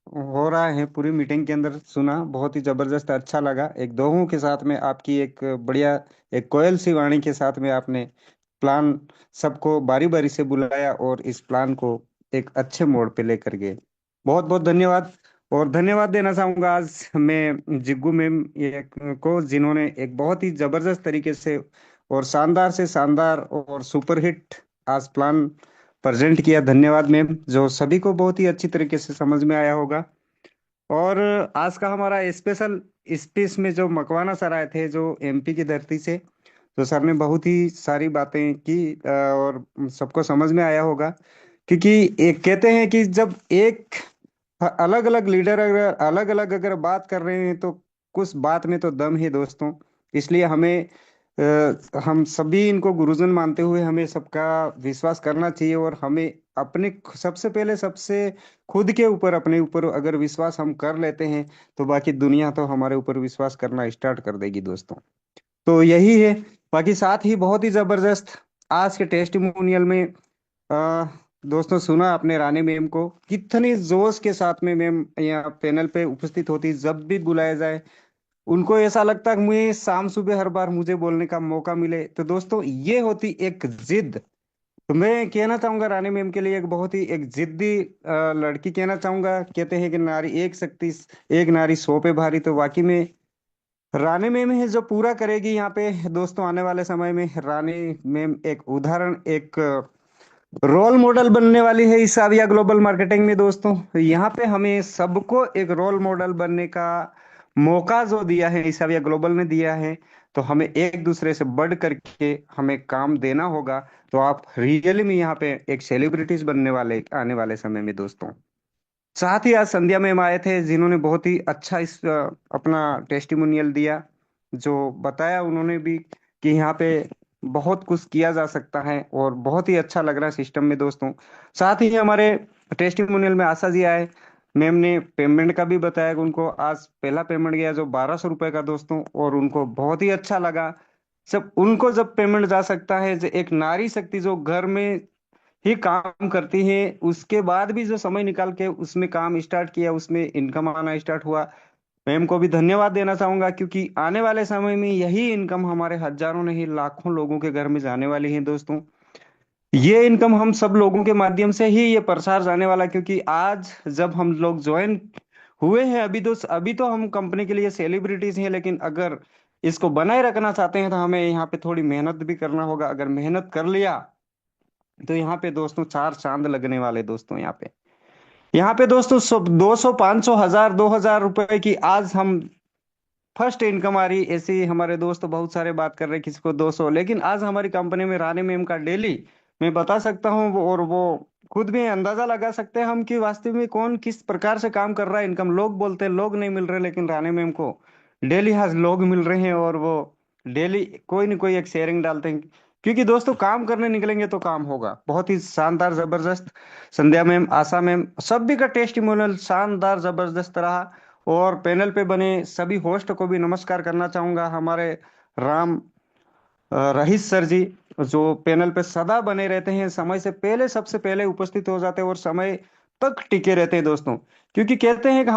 हो रहा है, पूरी मीटिंग के अंदर सुना, बहुत ही जबरदस्त, अच्छा लगा। एक दोहों के साथ में आपकी एक बढ़िया, एक कोयल सी वाणी के साथ में आपने प्लान सबको बारी बारी से बुलाया और इस प्लान को एक अच्छे मोड़ पे लेकर गए। बहुत बहुत धन्यवाद। और धन्यवाद देना चाहूंगा आज मैं जिग्गू मैम ये को, जिन्होंने एक बहुत ही जबरदस्त तरीके से शानदार और सुपरहिट आज प्लान प्रेजेंट किया। धन्यवाद मैम, जो सभी को बहुत ही अच्छी तरीके से समझ में आया होगा। और आज का हमारा स्पेशल स्पीच में जो मकवाना सर आए थे, जो एमपी की धरती से, तो सर ने बहुत ही सारी बातें की और सबको समझ में आया होगा। क्योंकि एक कहते हैं कि जब एक अलग अलग लीडर अगर बात कर रहे हैं तो कुछ बात में तो दम है दोस्तों। इसलिए हम सभी इनको गुरुजन मानते हुए हमें सबका विश्वास करना चाहिए। और हमें अपने सबसे पहले सबसे खुद के ऊपर, अपने ऊपर अगर विश्वास हम कर लेते हैं तो बाकी दुनिया तो हमारे ऊपर विश्वास करना स्टार्ट कर देगी दोस्तों। तो यही है। बाकी साथ ही बहुत ही जबरदस्त आज के टेस्टिमोनियल में आ, दोस्तों सुना आपने रानी मैम को, कितनी जोश के साथ में मैम यहाँ पैनल पे उपस्थित होती, जब भी बुलाया जाए उनको ऐसा लगता है कि मुझे शाम सुबह हर बार मुझे बोलने का मौका मिले। तो दोस्तों ये होती एक जिद। तो मैं कहना चाहूंगा रानी मैम के लिए एक बहुत ही एक जिद्दी लड़की कहना चाहूंगा। कहते हैं कि नारी एक शक्ति, एक नारी सौ पे भारी। तो वाकई में रानी मैम है जो पूरा करेगी यहाँ पे दोस्तों। आने वाले समय में रानी मैम एक उदाहरण, एक रोल मॉडल बनने वाली है इस आविया ग्लोबल मार्केटिंग में दोस्तों। तो यहाँ पे हमें सबको एक रोल मॉडल बनने का मौका जो दिया है इस आविया ग्लोबल ने दिया है, तो हमें एक दूसरे से बढ़ करके हमें काम देना होगा। तो आप रियली में यहाँ पे एक सेलिब्रिटीज बनने वाले आने वाले समय में दोस्तों। साथ ही आज संध्या मैम आए थे, जिन्होंने बहुत ही अच्छा अपना टेस्टिमोनियल दिया, जो बताया उन्होंने भी कि यहाँ पे बहुत कुछ किया जा सकता है और बहुत ही अच्छा लग रहा है सिस्टम में दोस्तों। साथ ही हमारे टेस्टिमोनियल में आशा जी आए, मैम ने पेमेंट का भी बताया कि उनको आज पहला पेमेंट गया जो 1200 रुपए का दोस्तों, और उनको बहुत ही अच्छा लगा। सब उनको जब पेमेंट जा सकता है, जो एक नारी शक्ति जो घर में ही काम करती है, उसके बाद भी जो समय निकाल के उसमें काम स्टार्ट किया, उसमें इनकम आना स्टार्ट हुआ। मैम को भी धन्यवाद देना चाहूंगा, क्योंकि आने वाले समय में यही इनकम हमारे हजारों नहीं लाखों लोगों के घर में जाने वाली है दोस्तों। ये इनकम हम सब लोगों के माध्यम से ही ये प्रसार जाने वाला, क्योंकि आज जब हम लोग ज्वाइन हुए हैं, अभी तो हम कंपनी के लिए सेलिब्रिटीज हैं, लेकिन अगर इसको बनाए रखना चाहते हैं तो हमें यहाँ पे थोड़ी मेहनत भी करना होगा। अगर मेहनत कर लिया तो यहाँ पे दोस्तों चार चांद लगने वाले दोस्तों। यहाँ पे दोस्तों सब 200 500 1000 2000 रुपए की आज हम फर्स्ट इनकम आ रही। ऐसे ही हमारे दोस्त बहुत सारे बात कर रहे हैं, किसी को 200, लेकिन आज हमारी कंपनी में रानी मैम का डेली मैं बता सकता हूँ और वो खुद भी अंदाजा लगा सकते हैं हम कि वास्तव में कौन किस प्रकार से काम कर रहा है। इनकम लोग बोलते हैं लोग नहीं मिल रहे, लेकिन रानी मैम को डेली आज लोग मिल रहे हैं और वो डेली कोई न कोई एक शेयरिंग डालते हैं, क्योंकि दोस्तों काम करने निकलेंगे तो काम होगा। बहुत ही शानदार जबरदस्त संध्या मैम, आशा मैम, सभी का टेस्टिमोनियल शानदार जबरदस्त रहा। और पैनल पे बने सभी होस्ट को भी नमस्कार करना चाहूंगा। हमारे राम रहीश सर जी जो पैनल पे सदा बने रहते हैं, समय से पहले सबसे पहले उपस्थित हो जाते हैं और समय तक टिके रहते हैं दोस्तों, क्योंकि कहते हैं कि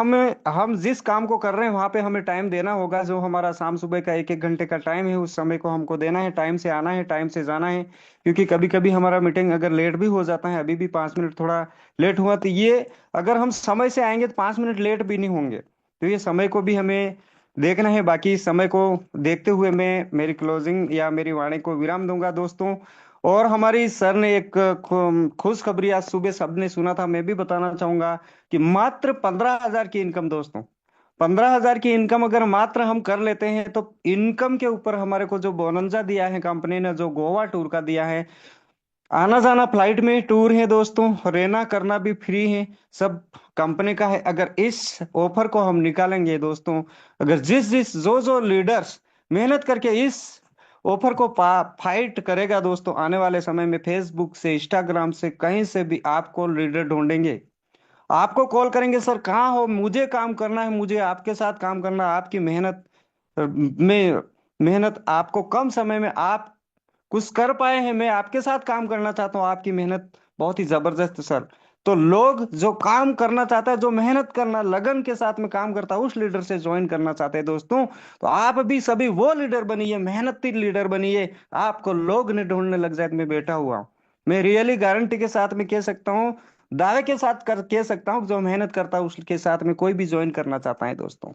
हम जिस काम को कर रहे हैं वहां पे हमें टाइम देना होगा। जो हमारा शाम सुबह का 1-1 घंटे का टाइम है, उस समय को हमको देना है, टाइम से आना है, टाइम से जाना है। क्योंकि कभी कभी हमारा मीटिंग अगर लेट भी हो जाता है, अभी भी 5 मिनट थोड़ा लेट हुआ, तो ये अगर हम समय से आएंगे तो 5 मिनट लेट भी नहीं होंगे। तो ये समय को भी हमें देखना है। बाकी समय को देखते हुए मैं मेरी क्लोजिंग या मेरी वाणी को विराम दूंगा दोस्तों। और हमारी सर ने एक खुशखबरी आज सुबह सबने सुना था, मैं भी बताना चाहूंगा कि मात्र 15,000 की इनकम दोस्तों, 15,000 की इनकम अगर मात्र हम कर लेते हैं तो इनकम के ऊपर हमारे को जो बोनंजा दिया है कंपनी ने, जो गोवा टूर का दिया है, आना जाना फ्लाइट में टूर है दोस्तों, रहना करना भी फ्री है, सब कंपनी का है। अगर इस ऑफर को हम निकालेंगे दोस्तों, अगर जिस जिस जो जो लीडर्स मेहनत करके इस ऑफर को फाइट करेगा दोस्तों, आने वाले समय में फेसबुक से, इंस्टाग्राम से, कहीं से भी आपको लीडर ढूंढेंगे, आपको कॉल करेंगे, सर कहाँ हो, मुझे काम करना है, मुझे आपके साथ काम करना है, आपकी मेहनत आपको कम समय में आप कुछ कर पाए हैं, मैं आपके साथ काम करना चाहता हूँ, आपकी मेहनत बहुत ही जबरदस्त सर। तो लोग जो काम करना चाहता है, जो मेहनत करना लगन के साथ में काम करता है, उस लीडर से ज्वाइन करना चाहते हैं दोस्तों, तो आप भी सभी वो लीडर बनिए, मेहनती लीडर बनिए, आपको लोग ने ढूंढने लग जाए। मैं बैठा हुआ हूँ, मैं रियली गारंटी के साथ में कह सकता हूँ, दावे के साथ कह सकता हूँ, जो मेहनत करता है उसके साथ में कोई भी ज्वाइन करना चाहता है दोस्तों।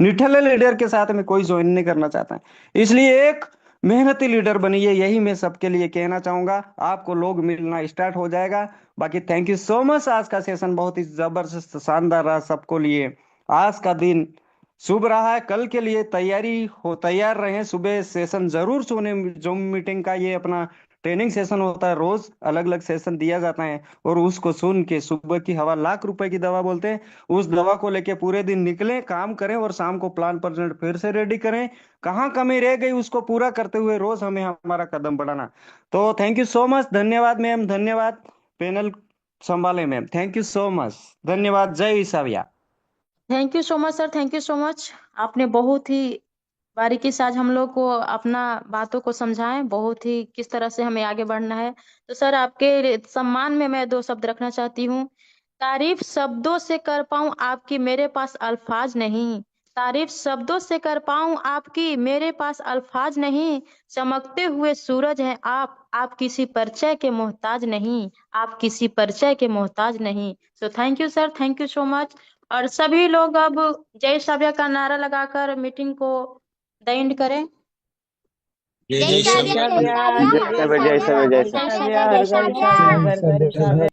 निठल्ले लीडर के साथ में कोई ज्वाइन नहीं करना चाहता है। इसलिए एक मेहनती लीडर बनिए, यही मैं सबके लिए कहना चाहूंगा। आपको लोग मिलना स्टार्ट हो जाएगा। बाकी थैंक यू सो मच। आज का सेशन बहुत ही जबरदस्त शानदार रहा सबको लिए। आज का दिन शुभ रहा है, कल के लिए तैयार रहे। सुबह सेशन जरूर सुने, जूम मीटिंग का ये अपना ट्रेनिंग सेशन होता है, रोज अलग अलग सेशन दिया जाता है, और उसको सुन के सुबह की हवा लाख रुपए की दवा बोलते हैं, उस दवा को लेके पूरे दिन निकलें, काम करें, और शाम को प्लान प्रेजेंट फिर से रेडी करें। कहाँ कमी रह गई उसको पूरा करते हुए रोज हमें हमारा कदम बढ़ाना। तो थैंक यू सो मच। धन्यवाद मैम, धन्यवाद पैनल संभाले ma'am, thank you so much, धन्यवाद। जय ईसाविया। Thank you so much sir, thank you so much. आपने बहुत ही बारीकी से आज हम लोग को अपना बातों को समझाएं, बहुत ही किस तरह से हमें आगे बढ़ना है। तो सर आपके सम्मान में मैं 2 शब्द रखना चाहती हूँ। तारीफ शब्दों से कर पाऊं आपकी, मेरे पास अल्फाज नहीं। तारीफ शब्दों से कर पाऊं आपकी, मेरे पास अल्फाज नहीं। चमकते हुए सूरज हैं आप किसी परिचय के मोहताज नहीं, आप किसी परिचय के मोहताज नहीं। So thank you sir, thank you so much. और सभी लोग अब जय साविया का नारा लगाकर मीटिंग को द एंड करें। जय साविया, जय साविया, जय साविया, जय साविया, जय साविया। जय साविया, जय साविया।